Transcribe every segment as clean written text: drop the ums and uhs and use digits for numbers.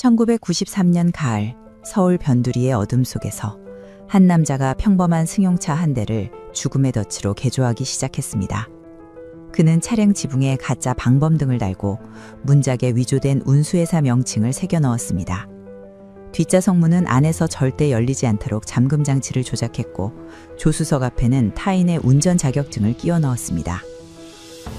1993년 가을 서울 변두리의 어둠 속에서 한 남자가 평범한 승용차 한 대를 죽음의 덫으로 개조하기 시작했습니다. 그는 차량 지붕에 가짜 방범등을 달고 문짝에 위조된 운수회사 명칭을 새겨 넣었습니다. 뒷좌석 문은 안에서 절대 열리지 않도록 잠금 장치를 조작했고 조수석 앞에는 타인의 운전 자격증을 끼워 넣었습니다.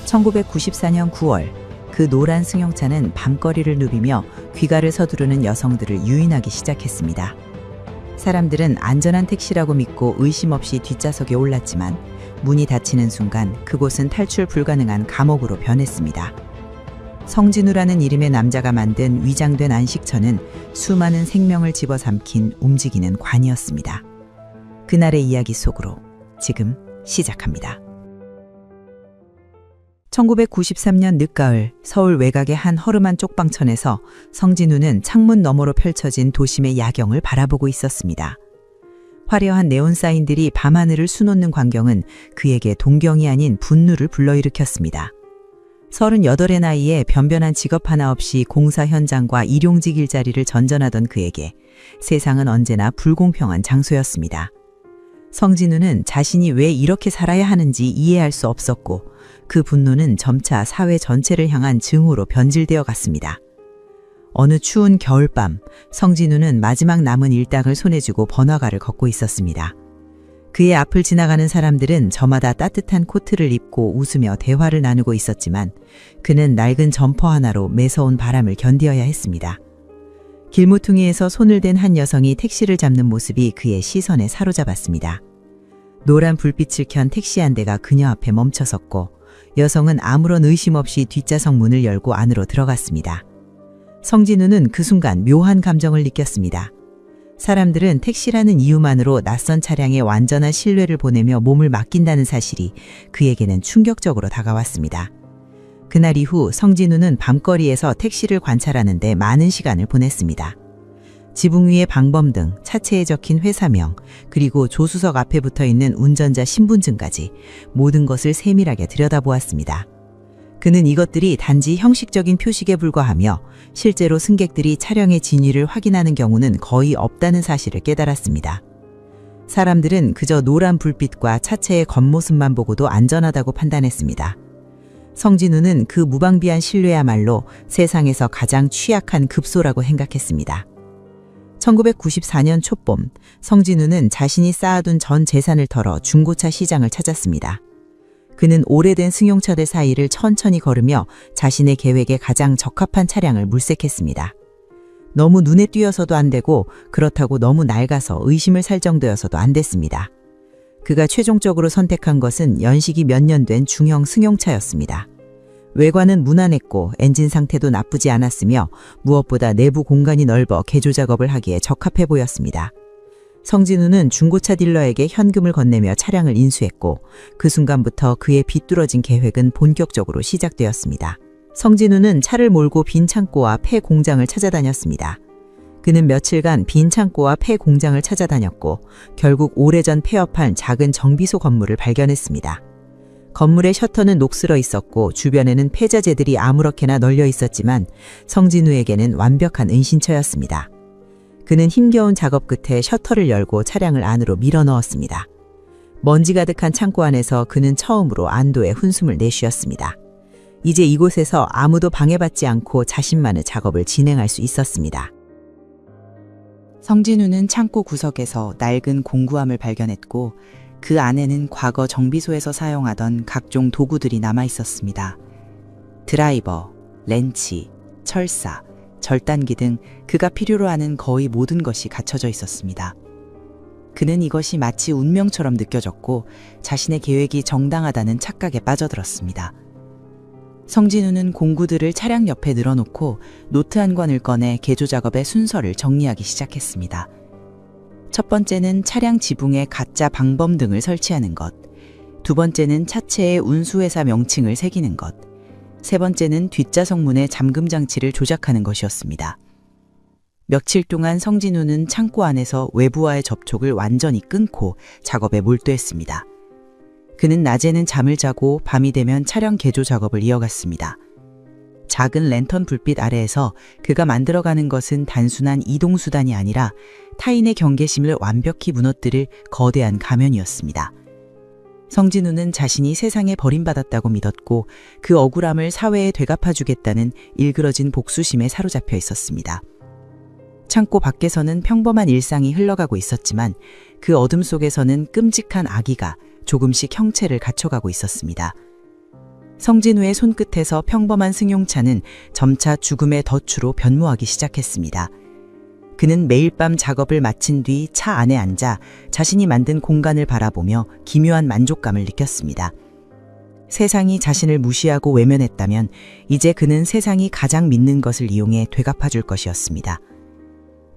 1994년 9월 그 노란 승용차는 밤거리를 누비며 귀가를 서두르는 여성들을 유인하기 시작했습니다. 사람들은 안전한 택시라고 믿고 의심 없이 뒷좌석에 올랐지만 문이 닫히는 순간 그곳은 탈출 불가능한 감옥으로 변했습니다. 성진우라는 이름의 남자가 만든 위장된 안식처는 수많은 생명을 집어삼킨 움직이는 관이었습니다. 그날의 이야기 속으로 지금 시작합니다. 1993년 늦가을 서울 외곽의 한 허름한 쪽방촌에서 성진우는 창문 너머로 펼쳐진 도심의 야경을 바라보고 있었습니다. 화려한 네온사인들이 밤하늘을 수놓는 광경은 그에게 동경이 아닌 분노를 불러일으켰습니다. 38의 나이에 변변한 직업 하나 없이 공사 현장과 일용직 일자리를 전전하던 그에게 세상은 언제나 불공평한 장소였습니다. 성진우는 자신이 왜 이렇게 살아야 하는지 이해할 수 없었고 그 분노는 점차 사회 전체를 향한 증오로 변질되어 갔습니다. 어느 추운 겨울밤, 성진우는 마지막 남은 일당을 손에 쥐고 번화가를 걷고 있었습니다. 그의 앞을 지나가는 사람들은 저마다 따뜻한 코트를 입고 웃으며 대화를 나누고 있었지만 그는 낡은 점퍼 하나로 매서운 바람을 견디어야 했습니다. 길모퉁이에서 손을 댄 한 여성이 택시를 잡는 모습이 그의 시선에 사로잡았습니다. 노란 불빛을 켠 택시 한 대가 그녀 앞에 멈춰섰고 여성은 아무런 의심 없이 뒷좌석 문을 열고 안으로 들어갔습니다. 성진우는 그 순간 묘한 감정을 느꼈습니다. 사람들은 택시라는 이유만으로 낯선 차량에 완전한 신뢰를 보내며 몸을 맡긴다는 사실이 그에게는 충격적으로 다가왔습니다. 그날 이후 성진우는 밤거리에서 택시를 관찰하는데 많은 시간을 보냈습니다. 지붕 위에 방범등, 차체에 적힌 회사명, 그리고 조수석 앞에 붙어있는 운전자 신분증까지 모든 것을 세밀하게 들여다보았습니다. 그는 이것들이 단지 형식적인 표식에 불과하며 실제로 승객들이 차량의 진위를 확인하는 경우는 거의 없다는 사실을 깨달았습니다. 사람들은 그저 노란 불빛과 차체의 겉모습만 보고도 안전하다고 판단했습니다. 성진우는 그 무방비한 신뢰야말로 세상에서 가장 취약한 급소라고 생각했습니다. 1994년 초봄, 성진우는 자신이 쌓아둔 전 재산을 털어 중고차 시장을 찾았습니다. 그는 오래된 승용차들 사이를 천천히 걸으며 자신의 계획에 가장 적합한 차량을 물색했습니다. 너무 눈에 띄어서도 안 되고 그렇다고 너무 낡아서 의심을 살 정도여서도 안 됐습니다. 그가 최종적으로 선택한 것은 연식이 몇 년 된 중형 승용차였습니다. 외관은 무난했고 엔진 상태도 나쁘지 않았으며 무엇보다 내부 공간이 넓어 개조 작업을 하기에 적합해 보였습니다. 성진우는 중고차 딜러에게 현금을 건네며 차량을 인수했고 그 순간부터 그의 비뚤어진 계획은 본격적으로 시작되었습니다. 성진우는 차를 몰고 빈 창고와 폐 공장을 찾아다녔습니다. 그는 며칠간 빈 창고와 폐 공장을 찾아다녔고 결국 오래전 폐업한 작은 정비소 건물을 발견했습니다. 건물의 셔터는 녹슬어 있었고 주변에는 폐자재들이 아무렇게나 널려 있었지만 성진우에게는 완벽한 은신처였습니다. 그는 힘겨운 작업 끝에 셔터를 열고 차량을 안으로 밀어 넣었습니다. 먼지 가득한 창고 안에서 그는 처음으로 안도의 훈숨을 내쉬었습니다. 이제 이곳에서 아무도 방해받지 않고 자신만의 작업을 진행할 수 있었습니다. 성진우는 창고 구석에서 낡은 공구함을 발견했고 그 안에는 과거 정비소에서 사용하던 각종 도구들이 남아 있었습니다. 드라이버, 렌치, 철사, 절단기 등 그가 필요로 하는 거의 모든 것이 갖춰져 있었습니다. 그는 이것이 마치 운명처럼 느껴졌고 자신의 계획이 정당하다는 착각에 빠져들었습니다. 성진우는 공구들을 차량 옆에 늘어놓고 노트 한 권을 꺼내 개조 작업의 순서를 정리하기 시작했습니다. 첫 번째는 차량 지붕에 가짜 방범등을 설치하는 것, 두 번째는 차체에 운수회사 명칭을 새기는 것, 세 번째는 뒷좌석 문의 잠금 장치를 조작하는 것이었습니다. 며칠 동안 성진우는 창고 안에서 외부와의 접촉을 완전히 끊고 작업에 몰두했습니다. 그는 낮에는 잠을 자고 밤이 되면 차량 개조 작업을 이어갔습니다. 작은 랜턴 불빛 아래에서 그가 만들어가는 것은 단순한 이동수단이 아니라 타인의 경계심을 완벽히 무너뜨릴 거대한 가면이었습니다. 성진우는 자신이 세상에 버림받았다고 믿었고 그 억울함을 사회에 되갚아주겠다는 일그러진 복수심에 사로잡혀 있었습니다. 창고 밖에서는 평범한 일상이 흘러가고 있었지만 그 어둠 속에서는 끔찍한 악의가 조금씩 형체를 갖춰가고 있었습니다. 성진우의 손끝에서 평범한 승용차는 점차 죽음의 덫으로 변모하기 시작했습니다. 그는 매일 밤 작업을 마친 뒤 차 안에 앉아 자신이 만든 공간을 바라보며 기묘한 만족감을 느꼈습니다. 세상이 자신을 무시하고 외면했다면 이제 그는 세상이 가장 믿는 것을 이용해 되갚아줄 것이었습니다.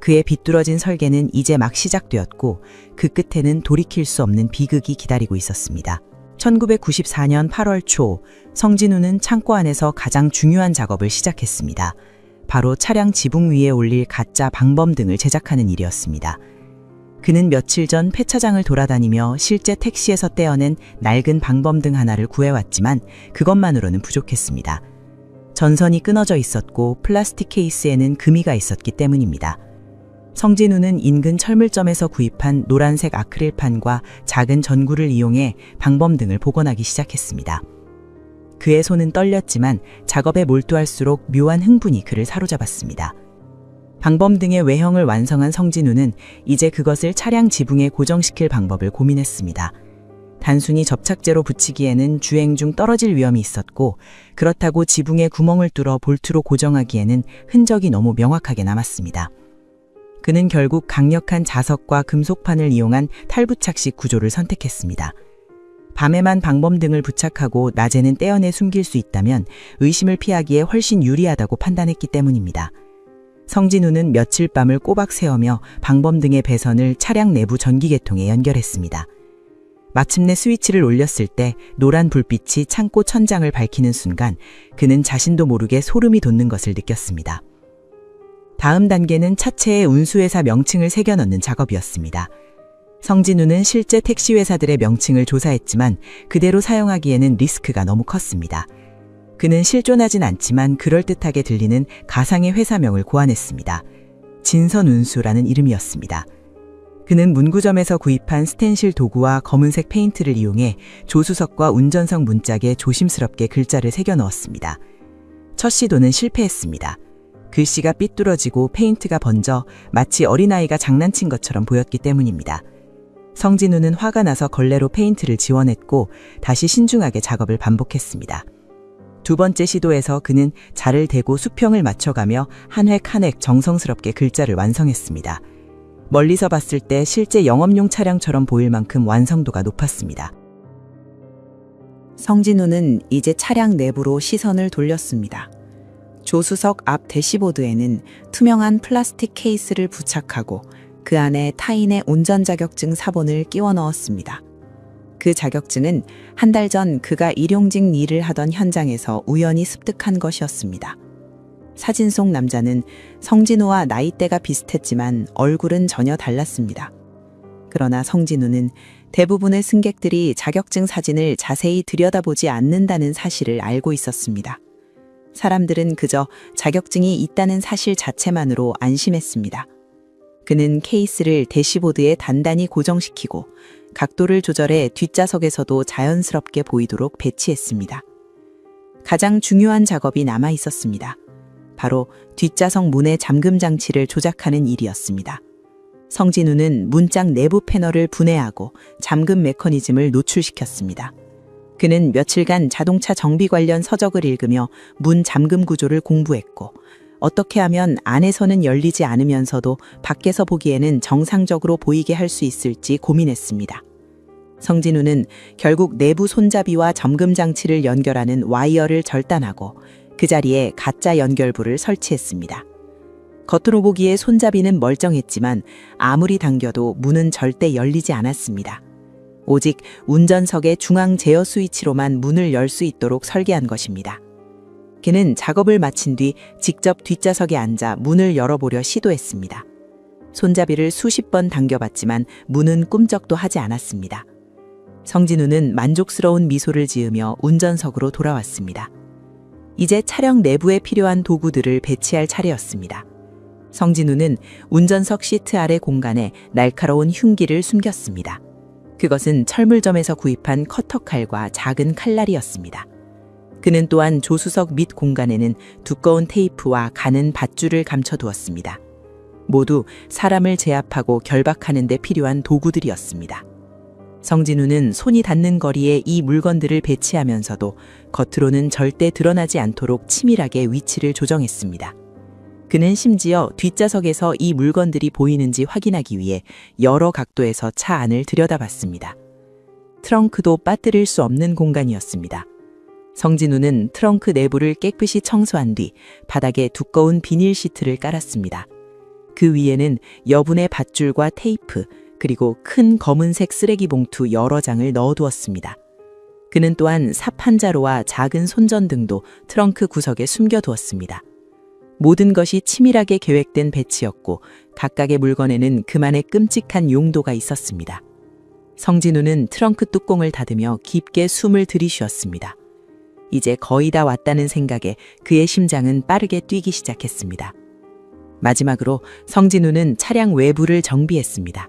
그의 비뚤어진 설계는 이제 막 시작되었고 그 끝에는 돌이킬 수 없는 비극이 기다리고 있었습니다. 1994년 8월 초 성진우는 창고 안에서 가장 중요한 작업을 시작했습니다. 바로 차량 지붕 위에 올릴 가짜 방범등을 제작하는 일이었습니다. 그는 며칠 전 폐차장을 돌아다니며 실제 택시에서 떼어낸 낡은 방범등 하나를 구해왔지만 그것만으로는 부족했습니다. 전선이 끊어져 있었고 플라스틱 케이스에는 금이가 있었기 때문입니다. 성진우는 인근 철물점에서 구입한 노란색 아크릴판과 작은 전구를 이용해 방범등을 복원하기 시작했습니다. 그의 손은 떨렸지만 작업에 몰두할수록 묘한 흥분이 그를 사로잡았습니다. 방범등의 외형을 완성한 성진우는 이제 그것을 차량 지붕에 고정시킬 방법을 고민했습니다. 단순히 접착제로 붙이기에는 주행 중 떨어질 위험이 있었고 그렇다고 지붕에 구멍을 뚫어 볼트로 고정하기에는 흔적이 너무 명확하게 남았습니다. 그는 결국 강력한 자석과 금속판을 이용한 탈부착식 구조를 선택했습니다. 밤에만 방범등을 부착하고 낮에는 떼어내 숨길 수 있다면 의심을 피하기에 훨씬 유리하다고 판단했기 때문입니다. 성진우는 며칠 밤을 꼬박 새우며 방범등의 배선을 차량 내부 전기계통에 연결했습니다. 마침내 스위치를 올렸을 때 노란 불빛이 창고 천장을 밝히는 순간 그는 자신도 모르게 소름이 돋는 것을 느꼈습니다. 다음 단계는 차체에 운수회사 명칭을 새겨 넣는 작업이었습니다. 성진우는 실제 택시회사들의 명칭을 조사했지만 그대로 사용하기에는 리스크가 너무 컸습니다. 그는 실존하진 않지만 그럴듯하게 들리는 가상의 회사명을 고안했습니다. 진선운수라는 이름이었습니다. 그는 문구점에서 구입한 스텐실 도구와 검은색 페인트를 이용해 조수석과 운전석 문짝에 조심스럽게 글자를 새겨 넣었습니다. 첫 시도는 실패했습니다. 글씨가 삐뚤어지고 페인트가 번져 마치 어린아이가 장난친 것처럼 보였기 때문입니다. 성진우는 화가 나서 걸레로 페인트를 지워냈고 다시 신중하게 작업을 반복했습니다. 두 번째 시도에서 그는 자를 대고 수평을 맞춰가며 한 획 한 획 정성스럽게 글자를 완성했습니다. 멀리서 봤을 때 실제 영업용 차량처럼 보일 만큼 완성도가 높았습니다. 성진우는 이제 차량 내부로 시선을 돌렸습니다. 조수석 앞 대시보드에는 투명한 플라스틱 케이스를 부착하고 그 안에 타인의 운전 자격증 사본을 끼워 넣었습니다. 그 자격증은 한 달 전 그가 일용직 일을 하던 현장에서 우연히 습득한 것이었습니다. 사진 속 남자는 성진우와 나이대가 비슷했지만 얼굴은 전혀 달랐습니다. 그러나 성진우는 대부분의 승객들이 자격증 사진을 자세히 들여다보지 않는다는 사실을 알고 있었습니다. 사람들은 그저 자격증이 있다는 사실 자체만으로 안심했습니다. 그는 케이스를 대시보드에 단단히 고정시키고 각도를 조절해 뒷좌석에서도 자연스럽게 보이도록 배치했습니다. 가장 중요한 작업이 남아 있었습니다. 바로 뒷좌석 문의 잠금 장치를 조작하는 일이었습니다. 성진우는 문짝 내부 패널을 분해하고 잠금 메커니즘을 노출시켰습니다. 그는 며칠간 자동차 정비 관련 서적을 읽으며 문 잠금 구조를 공부했고 어떻게 하면 안에서는 열리지 않으면서도 밖에서 보기에는 정상적으로 보이게 할 수 있을지 고민했습니다. 성진우는 결국 내부 손잡이와 잠금 장치를 연결하는 와이어를 절단하고 그 자리에 가짜 연결부를 설치했습니다. 겉으로 보기에 손잡이는 멀쩡했지만 아무리 당겨도 문은 절대 열리지 않았습니다. 오직 운전석의 중앙 제어 스위치로만 문을 열 수 있도록 설계한 것입니다. 그는 작업을 마친 뒤 직접 뒷좌석에 앉아 문을 열어보려 시도했습니다. 손잡이를 수십 번 당겨봤지만 문은 꿈쩍도 하지 않았습니다. 성진우는 만족스러운 미소를 지으며 운전석으로 돌아왔습니다. 이제 차량 내부에 필요한 도구들을 배치할 차례였습니다. 성진우는 운전석 시트 아래 공간에 날카로운 흉기를 숨겼습니다. 그것은 철물점에서 구입한 커터칼과 작은 칼날이었습니다. 그는 또한 조수석 밑 공간에는 두꺼운 테이프와 가는 밧줄을 감춰두었습니다. 모두 사람을 제압하고 결박하는 데 필요한 도구들이었습니다. 성진우는 손이 닿는 거리에 이 물건들을 배치하면서도 겉으로는 절대 드러나지 않도록 치밀하게 위치를 조정했습니다. 그는 심지어 뒷좌석에서 이 물건들이 보이는지 확인하기 위해 여러 각도에서 차 안을 들여다봤습니다. 트렁크도 빠뜨릴 수 없는 공간이었습니다. 성진우는 트렁크 내부를 깨끗이 청소한 뒤 바닥에 두꺼운 비닐 시트를 깔았습니다. 그 위에는 여분의 밧줄과 테이프, 그리고 큰 검은색 쓰레기 봉투 여러 장을 넣어두었습니다. 그는 또한 삽 한 자루와 작은 손전등도 트렁크 구석에 숨겨두었습니다. 모든 것이 치밀하게 계획된 배치였고 각각의 물건에는 그만의 끔찍한 용도가 있었습니다. 성진우는 트렁크 뚜껑을 닫으며 깊게 숨을 들이쉬었습니다. 이제 거의 다 왔다는 생각에 그의 심장은 빠르게 뛰기 시작했습니다. 마지막으로 성진우는 차량 외부를 정비했습니다.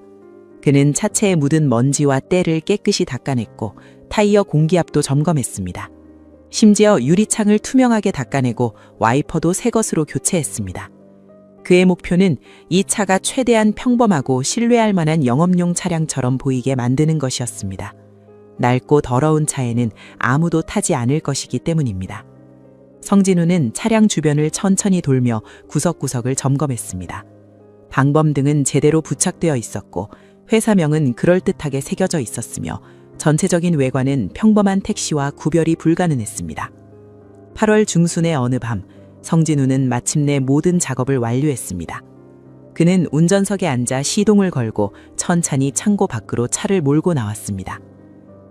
그는 차체에 묻은 먼지와 때를 깨끗이 닦아냈고 타이어 공기압도 점검했습니다. 심지어 유리창을 투명하게 닦아내고 와이퍼도 새 것으로 교체했습니다. 그의 목표는 이 차가 최대한 평범하고 신뢰할 만한 영업용 차량처럼 보이게 만드는 것이었습니다. 낡고 더러운 차에는 아무도 타지 않을 것이기 때문입니다. 성진우는 차량 주변을 천천히 돌며 구석구석을 점검했습니다. 방범등은 제대로 부착되어 있었고 회사명은 그럴듯하게 새겨져 있었으며 전체적인 외관은 평범한 택시와 구별이 불가능했습니다. 8월 중순의 어느 밤, 성진우는 마침내 모든 작업을 완료했습니다. 그는 운전석에 앉아 시동을 걸고 천천히 창고 밖으로 차를 몰고 나왔습니다.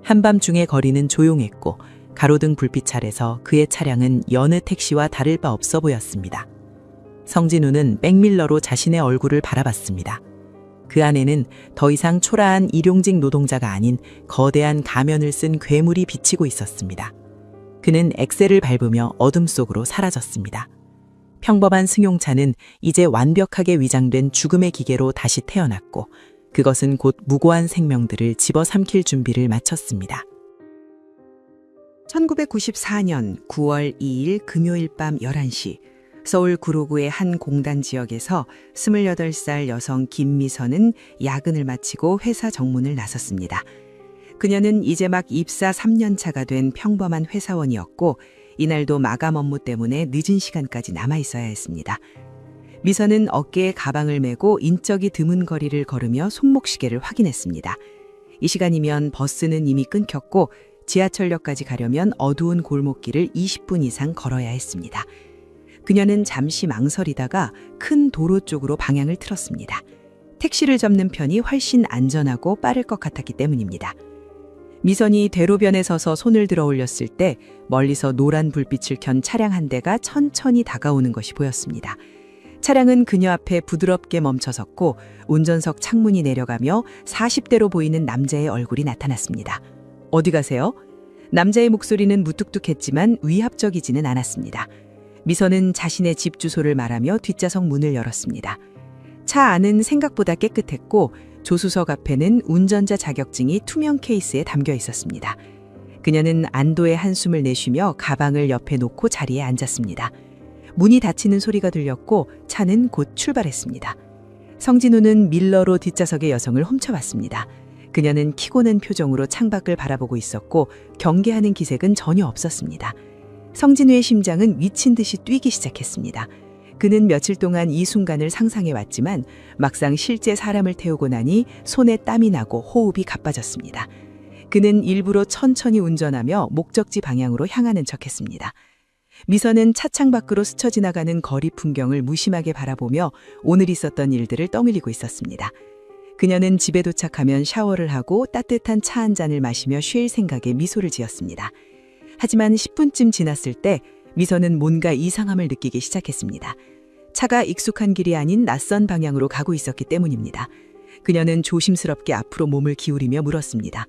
한밤중의 거리는 조용했고 가로등 불빛 아래서 그의 차량은 여느 택시와 다를 바 없어 보였습니다. 성진우는 백밀러로 자신의 얼굴을 바라봤습니다. 그 안에는 더 이상 초라한 일용직 노동자가 아닌 거대한 가면을 쓴 괴물이 비치고 있었습니다. 그는 엑셀을 밟으며 어둠 속으로 사라졌습니다. 평범한 승용차는 이제 완벽하게 위장된 죽음의 기계로 다시 태어났고 그것은 곧 무고한 생명들을 집어삼킬 준비를 마쳤습니다. 1994년 9월 2일 금요일 밤 11시 서울 구로구의 한 공단 지역에서 28살 여성 김미선은 야근을 마치고 회사 정문을 나섰습니다. 그녀는 이제 막 입사 3년 차가 된 평범한 회사원이었고 이날도 마감 업무 때문에 늦은 시간까지 남아 있어야 했습니다. 미선은 어깨에 가방을 메고 인적이 드문 거리를 걸으며 손목시계를 확인했습니다. 이 시간이면 버스는 이미 끊겼고 지하철역까지 가려면 어두운 골목길을 20분 이상 걸어야 했습니다. 그녀는 잠시 망설이다가 큰 도로 쪽으로 방향을 틀었습니다. 택시를 잡는 편이 훨씬 안전하고 빠를 것 같았기 때문입니다. 미선이 대로변에 서서 손을 들어 올렸을 때 멀리서 노란 불빛을 켠 차량 한 대가 천천히 다가오는 것이 보였습니다. 차량은 그녀 앞에 부드럽게 멈춰섰고 운전석 창문이 내려가며 40대로 보이는 남자의 얼굴이 나타났습니다. 어디 가세요? 남자의 목소리는 무뚝뚝했지만 위압적이지는 않았습니다. 미선은 자신의 집 주소를 말하며 뒷좌석 문을 열었습니다. 차 안은 생각보다 깨끗했고 조수석 앞에는 운전자 자격증이 투명 케이스에 담겨 있었습니다. 그녀는 안도의 한숨을 내쉬며 가방을 옆에 놓고 자리에 앉았습니다. 문이 닫히는 소리가 들렸고 차는 곧 출발했습니다. 성진우는 밀러로 뒷좌석의 여성을 훔쳐봤습니다. 그녀는 키고는 표정으로 창밖을 바라보고 있었고 경계하는 기색은 전혀 없었습니다. 성진우의 심장은 미친 듯이 뛰기 시작했습니다. 그는 며칠 동안 이 순간을 상상해왔지만 막상 실제 사람을 태우고 나니 손에 땀이 나고 호흡이 가빠졌습니다. 그는 일부러 천천히 운전하며 목적지 방향으로 향하는 척했습니다. 미선은 차창 밖으로 스쳐 지나가는 거리 풍경을 무심하게 바라보며 오늘 있었던 일들을 떠밀리고 있었습니다. 그녀는 집에 도착하면 샤워를 하고 따뜻한 차 한 잔을 마시며 쉴 생각에 미소를 지었습니다. 하지만 10분쯤 지났을 때 미선은 뭔가 이상함을 느끼기 시작했습니다. 차가 익숙한 길이 아닌 낯선 방향으로 가고 있었기 때문입니다. 그녀는 조심스럽게 앞으로 몸을 기울이며 물었습니다.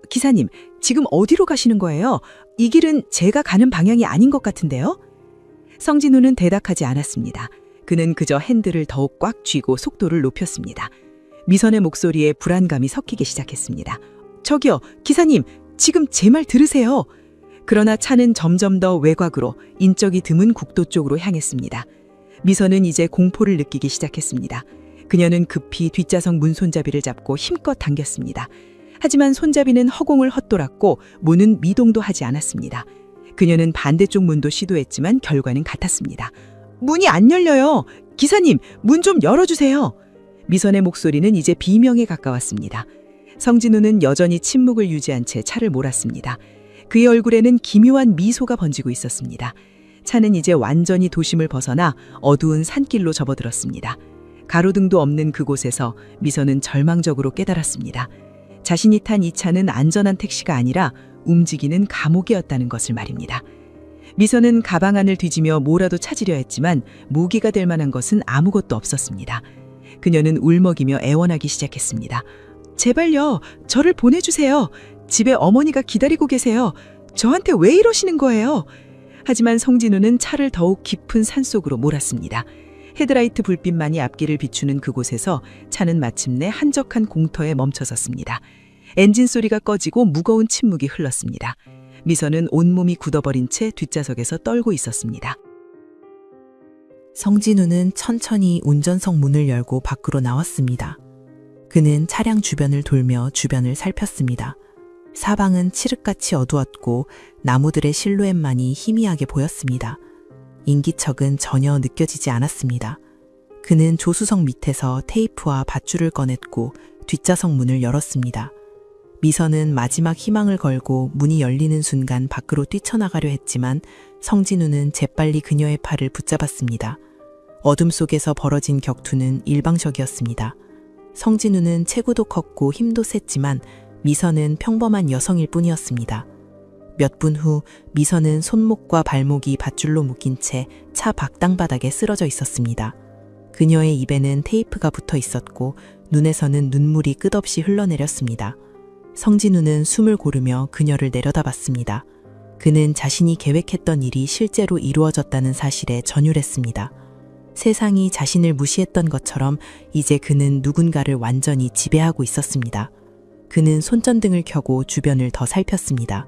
기사님, 지금 어디로 가시는 거예요? 이 길은 제가 가는 방향이 아닌 것 같은데요? 성진우는 대답하지 않았습니다. 그는 그저 핸들을 더욱 꽉 쥐고 속도를 높였습니다. 미선의 목소리에 불안감이 섞이기 시작했습니다. 저기요, 기사님, 지금 제 말 들으세요. 그러나 차는 점점 더 외곽으로 인적이 드문 국도 쪽으로 향했습니다. 미선은 이제 공포를 느끼기 시작했습니다. 그녀는 급히 뒷좌석 문 손잡이를 잡고 힘껏 당겼습니다. 하지만 손잡이는 허공을 헛돌았고 문은 미동도 하지 않았습니다. 그녀는 반대쪽 문도 시도했지만 결과는 같았습니다. 문이 안 열려요. 기사님, 문 좀 열어주세요. 미선의 목소리는 이제 비명에 가까웠습니다. 성진우는 여전히 침묵을 유지한 채 차를 몰았습니다. 그의 얼굴에는 기묘한 미소가 번지고 있었습니다. 차는 이제 완전히 도심을 벗어나 어두운 산길로 접어들었습니다. 가로등도 없는 그곳에서 미선은 절망적으로 깨달았습니다. 자신이 탄 이 차는 안전한 택시가 아니라 움직이는 감옥이었다는 것을 말입니다. 미선은 가방 안을 뒤지며 뭐라도 찾으려 했지만 무기가 될 만한 것은 아무것도 없었습니다. 그녀는 울먹이며 애원하기 시작했습니다. 제발요, 저를 보내주세요. 집에 어머니가 기다리고 계세요. 저한테 왜 이러시는 거예요? 하지만 성진우는 차를 더욱 깊은 산속으로 몰았습니다. 헤드라이트 불빛만이 앞길을 비추는 그곳에서 차는 마침내 한적한 공터에 멈춰섰습니다. 엔진 소리가 꺼지고 무거운 침묵이 흘렀습니다. 미선은 온몸이 굳어버린 채 뒷좌석에서 떨고 있었습니다. 성진우는 천천히 운전석 문을 열고 밖으로 나왔습니다. 그는 차량 주변을 돌며 주변을 살폈습니다. 사방은 칠흑같이 어두웠고 나무들의 실루엣만이 희미하게 보였습니다. 인기척은 전혀 느껴지지 않았습니다. 그는 조수석 밑에서 테이프와 밧줄을 꺼냈고 뒷좌석 문을 열었습니다. 미선은 마지막 희망을 걸고 문이 열리는 순간 밖으로 뛰쳐나가려 했지만 성진우는 재빨리 그녀의 팔을 붙잡았습니다. 어둠 속에서 벌어진 격투는 일방적이었습니다. 성진우는 체구도 컸고 힘도 셌지만 미선은 평범한 여성일 뿐이었습니다. 몇 분 후 미선은 손목과 발목이 밧줄로 묶인 채 차 박당바닥에 쓰러져 있었습니다. 그녀의 입에는 테이프가 붙어 있었고 눈에서는 눈물이 끝없이 흘러내렸습니다. 성진우는 숨을 고르며 그녀를 내려다봤습니다. 그는 자신이 계획했던 일이 실제로 이루어졌다는 사실에 전율했습니다. 세상이 자신을 무시했던 것처럼 이제 그는 누군가를 완전히 지배하고 있었습니다. 그는 손전등을 켜고 주변을 더 살폈습니다.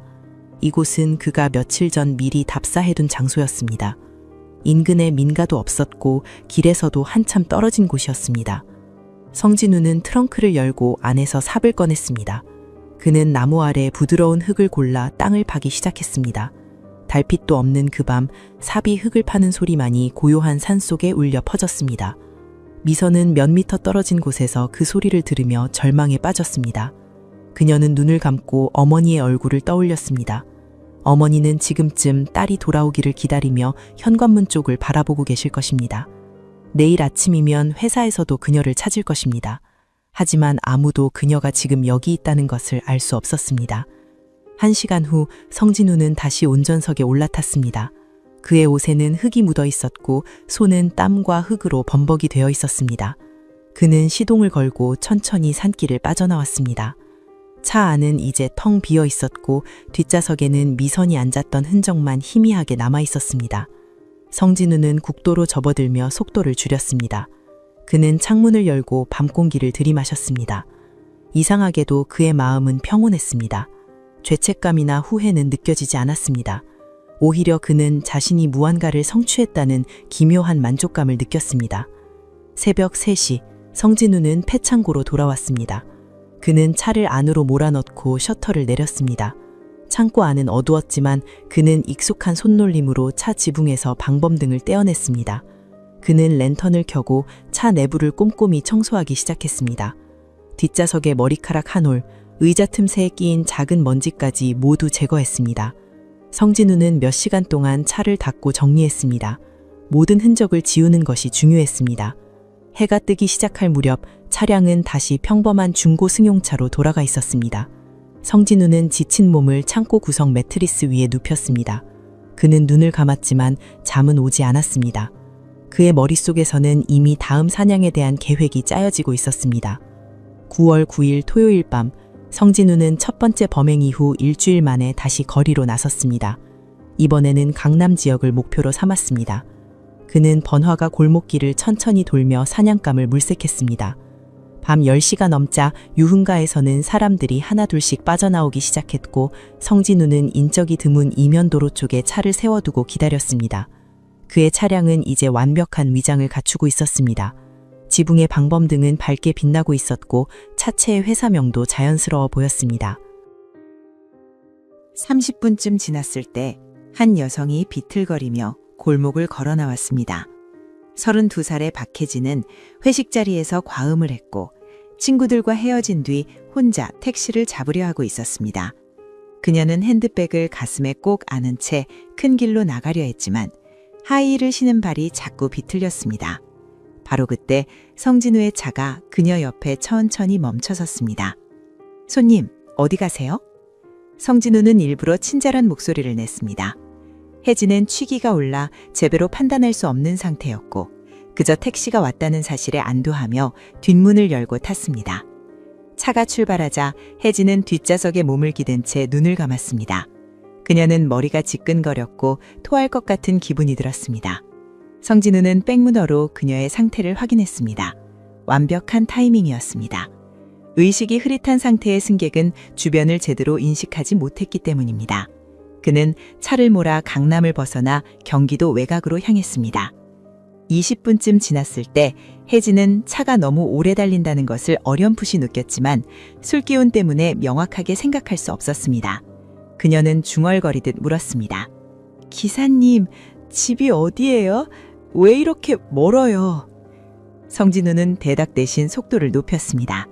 이곳은 그가 며칠 전 미리 답사해둔 장소였습니다. 인근에 민가도 없었고 길에서도 한참 떨어진 곳이었습니다. 성진우는 트렁크를 열고 안에서 삽을 꺼냈습니다. 그는 나무 아래 부드러운 흙을 골라 땅을 파기 시작했습니다. 달빛도 없는 그 밤 삽이 흙을 파는 소리만이 고요한 산속에 울려 퍼졌습니다. 미선은 몇 미터 떨어진 곳에서 그 소리를 들으며 절망에 빠졌습니다. 그녀는 눈을 감고 어머니의 얼굴을 떠올렸습니다. 어머니는 지금쯤 딸이 돌아오기를 기다리며 현관문 쪽을 바라보고 계실 것입니다. 내일 아침이면 회사에서도 그녀를 찾을 것입니다. 하지만 아무도 그녀가 지금 여기 있다는 것을 알 수 없었습니다. 1시간 후 성진우는 다시 운전석에 올라탔습니다. 그의 옷에는 흙이 묻어 있었고 손은 땀과 흙으로 범벅이 되어 있었습니다. 그는 시동을 걸고 천천히 산길을 빠져나왔습니다. 차 안은 이제 텅 비어 있었고 뒷좌석에는 미선이 앉았던 흔적만 희미하게 남아 있었습니다. 성진우는 국도로 접어들며 속도를 줄였습니다. 그는 창문을 열고 밤 공기를 들이마셨습니다. 이상하게도 그의 마음은 평온했습니다. 죄책감이나 후회는 느껴지지 않았습니다. 오히려 그는 자신이 무언가를 성취했다는 기묘한 만족감을 느꼈습니다. 새벽 3시, 성진우는 폐창고로 돌아왔습니다. 그는 차를 안으로 몰아넣고 셔터를 내렸습니다. 창고 안은 어두웠지만 그는 익숙한 손놀림으로 차 지붕에서 방범등을 떼어냈습니다. 그는 랜턴을 켜고 차 내부를 꼼꼼히 청소하기 시작했습니다. 뒷좌석의 머리카락 한 올, 의자 틈새에 끼인 작은 먼지까지 모두 제거했습니다. 성진우는 몇 시간 동안 차를 닦고 정리했습니다. 모든 흔적을 지우는 것이 중요했습니다. 해가 뜨기 시작할 무렵 차량은 다시 평범한 중고 승용차로 돌아가 있었습니다. 성진우는 지친 몸을 창고 구석 매트리스 위에 눕혔습니다. 그는 눈을 감았지만 잠은 오지 않았습니다. 그의 머릿속에서는 이미 다음 사냥에 대한 계획이 짜여지고 있었습니다. 9월 9일 토요일 밤, 성진우는 첫 번째 범행 이후 일주일 만에 다시 거리로 나섰습니다. 이번에는 강남 지역을 목표로 삼았습니다. 그는 번화가 골목길을 천천히 돌며 사냥감을 물색했습니다. 밤 10시가 넘자 유흥가에서는 사람들이 하나둘씩 빠져나오기 시작했고 성진우는 인적이 드문 이면도로 쪽에 차를 세워두고 기다렸습니다. 그의 차량은 이제 완벽한 위장을 갖추고 있었습니다. 지붕의 방범등은 밝게 빛나고 있었고 차체의 회사명도 자연스러워 보였습니다. 30분쯤 지났을 때 한 여성이 비틀거리며 골목을 걸어 나왔습니다. 32살의 박혜진은 회식 자리에서 과음을 했고 친구들과 헤어진 뒤 혼자 택시를 잡으려 하고 있었습니다. 그녀는 핸드백을 가슴에 꼭 안은 채 큰 길로 나가려 했지만 하이힐을 신은 발이 자꾸 비틀렸습니다. 바로 그때 성진우의 차가 그녀 옆에 천천히 멈춰섰습니다. 손님, 어디 가세요? 성진우는 일부러 친절한 목소리를 냈습니다. 혜진은 취기가 올라 제대로 판단할 수 없는 상태였고 그저 택시가 왔다는 사실에 안도하며 뒷문을 열고 탔습니다. 차가 출발하자 혜진은 뒷좌석에 몸을 기댄 채 눈을 감았습니다. 그녀는 머리가 지끈거렸고 토할 것 같은 기분이 들었습니다. 성진우는 백문어로 그녀의 상태를 확인했습니다. 완벽한 타이밍이었습니다. 의식이 흐릿한 상태의 승객은 주변을 제대로 인식하지 못했기 때문입니다. 그는 차를 몰아 강남을 벗어나 경기도 외곽으로 향했습니다. 20분쯤 지났을 때 혜진은 차가 너무 오래 달린다는 것을 어렴풋이 느꼈지만 술기운 때문에 명확하게 생각할 수 없었습니다. 그녀는 중얼거리듯 물었습니다. 기사님, 집이 어디예요? 왜 이렇게 멀어요? 성진우는 대답 대신 속도를 높였습니다.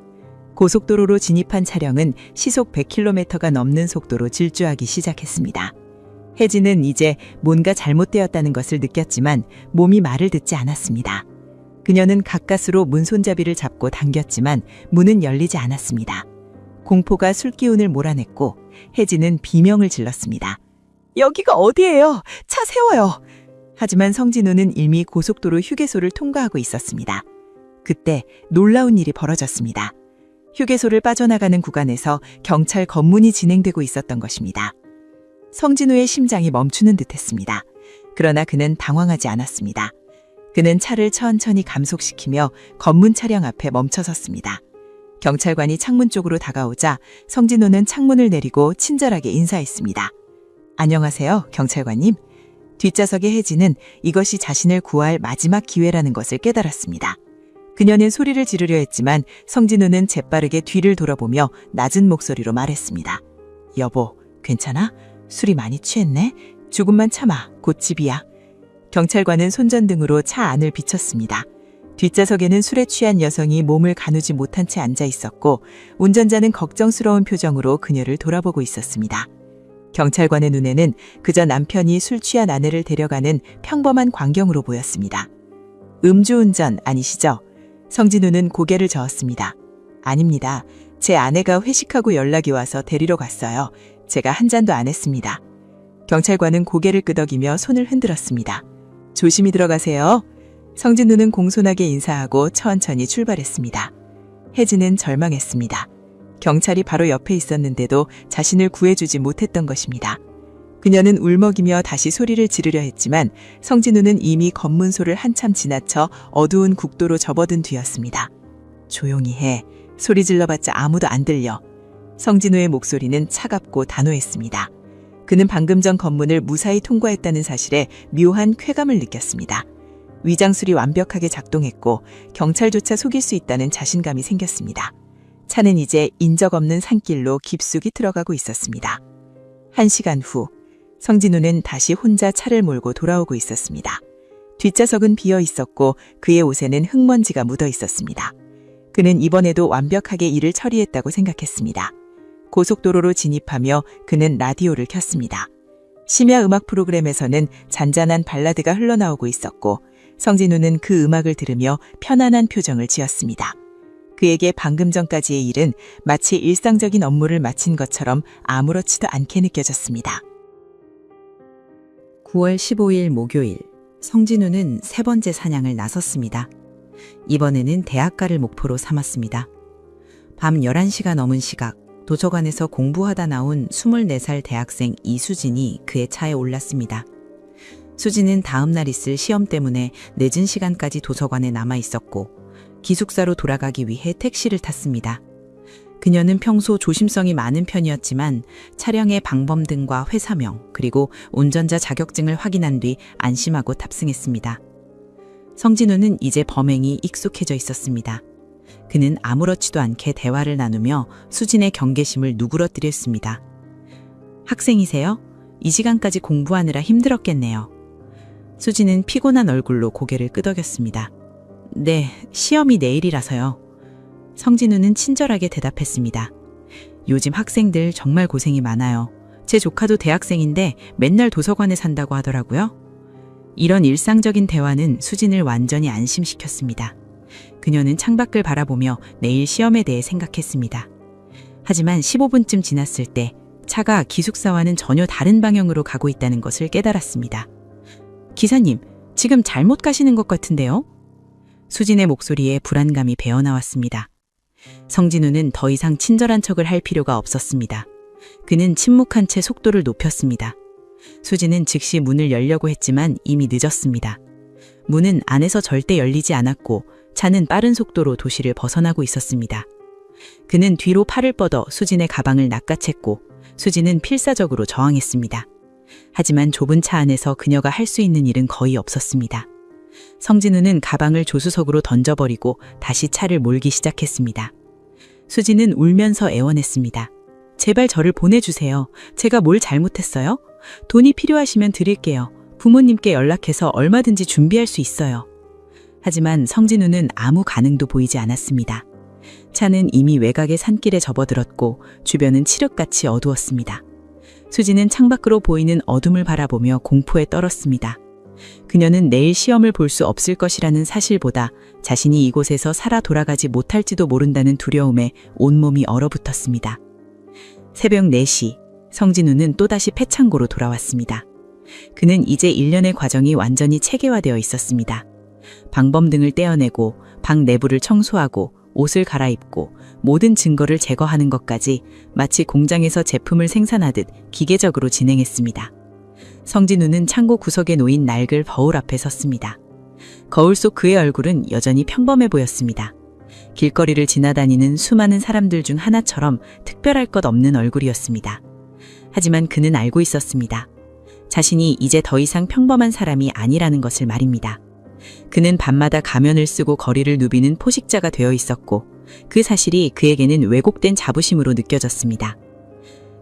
고속도로로 진입한 차량은 시속 100km가 넘는 속도로 질주하기 시작했습니다. 혜진은 이제 뭔가 잘못되었다는 것을 느꼈지만 몸이 말을 듣지 않았습니다. 그녀는 가까스로 문 손잡이를 잡고 당겼지만 문은 열리지 않았습니다. 공포가 술기운을 몰아냈고 혜진은 비명을 질렀습니다. 여기가 어디예요? 차 세워요! 하지만 성진우는 이미 고속도로 휴게소를 통과하고 있었습니다. 그때 놀라운 일이 벌어졌습니다. 휴게소를 빠져나가는 구간에서 경찰 검문이 진행되고 있었던 것입니다. 성진우의 심장이 멈추는 듯했습니다. 그러나 그는 당황하지 않았습니다. 그는 차를 천천히 감속시키며 검문 차량 앞에 멈춰섰습니다. 경찰관이 창문 쪽으로 다가오자 성진우는 창문을 내리고 친절하게 인사했습니다. 안녕하세요, 경찰관님. 뒷좌석의 혜진은 이것이 자신을 구할 마지막 기회라는 것을 깨달았습니다. 그녀는 소리를 지르려 했지만 성진우는 재빠르게 뒤를 돌아보며 낮은 목소리로 말했습니다. 여보, 괜찮아? 술이 많이 취했네? 조금만 참아, 곧 집이야. 경찰관은 손전등으로 차 안을 비췄습니다. 뒷좌석에는 술에 취한 여성이 몸을 가누지 못한 채 앉아 있었고 운전자는 걱정스러운 표정으로 그녀를 돌아보고 있었습니다. 경찰관의 눈에는 그저 남편이 술 취한 아내를 데려가는 평범한 광경으로 보였습니다. 음주운전 아니시죠? 성진우는 고개를 저었습니다. 아닙니다. 제 아내가 회식하고 연락이 와서 데리러 갔어요. 제가 한 잔도 안 했습니다. 경찰관은 고개를 끄덕이며 손을 흔들었습니다. 조심히 들어가세요. 성진우는 공손하게 인사하고 천천히 출발했습니다. 혜진은 절망했습니다. 경찰이 바로 옆에 있었는데도 자신을 구해주지 못했던 것입니다. 그녀는 울먹이며 다시 소리를 지르려 했지만 성진우는 이미 검문소를 한참 지나쳐 어두운 국도로 접어든 뒤였습니다. 조용히 해. 소리 질러봤자 아무도 안 들려. 성진우의 목소리는 차갑고 단호했습니다. 그는 방금 전 검문을 무사히 통과했다는 사실에 묘한 쾌감을 느꼈습니다. 위장술이 완벽하게 작동했고 경찰조차 속일 수 있다는 자신감이 생겼습니다. 차는 이제 인적 없는 산길로 깊숙이 들어가고 있었습니다. 1시간 후 성진우는 다시 혼자 차를 몰고 돌아오고 있었습니다. 뒷좌석은 비어 있었고 그의 옷에는 흙먼지가 묻어 있었습니다. 그는 이번에도 완벽하게 일을 처리했다고 생각했습니다. 고속도로로 진입하며 그는 라디오를 켰습니다. 심야 음악 프로그램에서는 잔잔한 발라드가 흘러나오고 있었고 성진우는 그 음악을 들으며 편안한 표정을 지었습니다. 그에게 방금 전까지의 일은 마치 일상적인 업무를 마친 것처럼 아무렇지도 않게 느껴졌습니다. 9월 15일 목요일, 성진우는 세 번째 사냥을 나섰습니다. 이번에는 대학가를 목표로 삼았습니다. 밤 11시가 넘은 시각, 도서관에서 공부하다 나온 24살 대학생 이수진이 그의 차에 올랐습니다. 수진은 다음 날 있을 시험 때문에 늦은 시간까지 도서관에 남아 있었고 기숙사로 돌아가기 위해 택시를 탔습니다. 그녀는 평소 조심성이 많은 편이었지만 차량의 방범등과 회사명 그리고 운전자 자격증을 확인한 뒤 안심하고 탑승했습니다. 성진우는 이제 범행이 익숙해져 있었습니다. 그는 아무렇지도 않게 대화를 나누며 수진의 경계심을 누그러뜨렸습니다. 학생이세요? 이 시간까지 공부하느라 힘들었겠네요. 수진은 피곤한 얼굴로 고개를 끄덕였습니다. 네, 시험이 내일이라서요. 성진우는 친절하게 대답했습니다. 요즘 학생들 정말 고생이 많아요. 제 조카도 대학생인데 맨날 도서관에 산다고 하더라고요. 이런 일상적인 대화는 수진을 완전히 안심시켰습니다. 그녀는 창밖을 바라보며 내일 시험에 대해 생각했습니다. 하지만 15분쯤 지났을 때 차가 기숙사와는 전혀 다른 방향으로 가고 있다는 것을 깨달았습니다. 기사님, 지금 잘못 가시는 것 같은데요? 수진의 목소리에 불안감이 배어나왔습니다. 성진우는 더 이상 친절한 척을 할 필요가 없었습니다. 그는 침묵한 채 속도를 높였습니다. 수진은 즉시 문을 열려고 했지만 이미 늦었습니다. 문은 안에서 절대 열리지 않았고 차는 빠른 속도로 도시를 벗어나고 있었습니다. 그는 뒤로 팔을 뻗어 수진의 가방을 낚아챘고 수진은 필사적으로 저항했습니다. 하지만 좁은 차 안에서 그녀가 할 수 있는 일은 거의 없었습니다. 성진우는 가방을 조수석으로 던져버리고 다시 차를 몰기 시작했습니다. 수진은 울면서 애원했습니다. 제발 저를 보내주세요. 제가 뭘 잘못했어요? 돈이 필요하시면 드릴게요. 부모님께 연락해서 얼마든지 준비할 수 있어요. 하지만 성진우는 아무 반응도 보이지 않았습니다. 차는 이미 외곽의 산길에 접어들었고 주변은 칠흑같이 어두웠습니다. 수진은 창밖으로 보이는 어둠을 바라보며 공포에 떨었습니다. 그녀는 내일 시험을 볼 수 없을 것이라는 사실보다 자신이 이곳에서 살아 돌아가지 못할지도 모른다는 두려움에 온몸이 얼어붙었습니다. 새벽 4시, 성진우는 또다시 폐창고로 돌아왔습니다. 그는 이제 일련의 과정이 완전히 체계화되어 있었습니다. 방범등을 떼어내고 방 내부를 청소하고 옷을 갈아입고 모든 증거를 제거하는 것까지 마치 공장에서 제품을 생산하듯 기계적으로 진행했습니다. 성진우는 창고 구석에 놓인 낡을 거울 앞에 섰습니다. 거울 속 그의 얼굴은 여전히 평범해 보였습니다. 길거리를 지나다니는 수많은 사람들 중 하나처럼 특별할 것 없는 얼굴이었습니다. 하지만 그는 알고 있었습니다. 자신이 이제 더 이상 평범한 사람이 아니라는 것을 말입니다. 그는 밤마다 가면을 쓰고 거리를 누비는 포식자가 되어 있었고 그 사실이 그에게는 왜곡된 자부심으로 느껴졌습니다.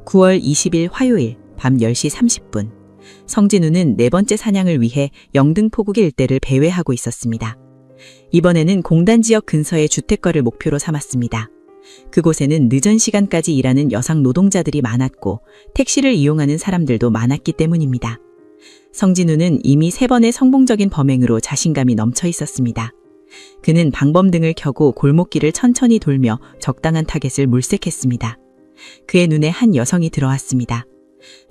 9월 20일 화요일 밤 10시 30분 성진우는 네 번째 사냥을 위해 영등포구 일대를 배회하고 있었습니다. 이번에는 공단 지역 근처의 주택가를 목표로 삼았습니다. 그곳에는 늦은 시간까지 일하는 여성 노동자들이 많았고 택시를 이용하는 사람들도 많았기 때문입니다. 성진우는 이미 3번의 성공적인 범행으로 자신감이 넘쳐 있었습니다. 그는 방범등을 켜고 골목길을 천천히 돌며 적당한 타겟을 물색했습니다. 그의 눈에 한 여성이 들어왔습니다.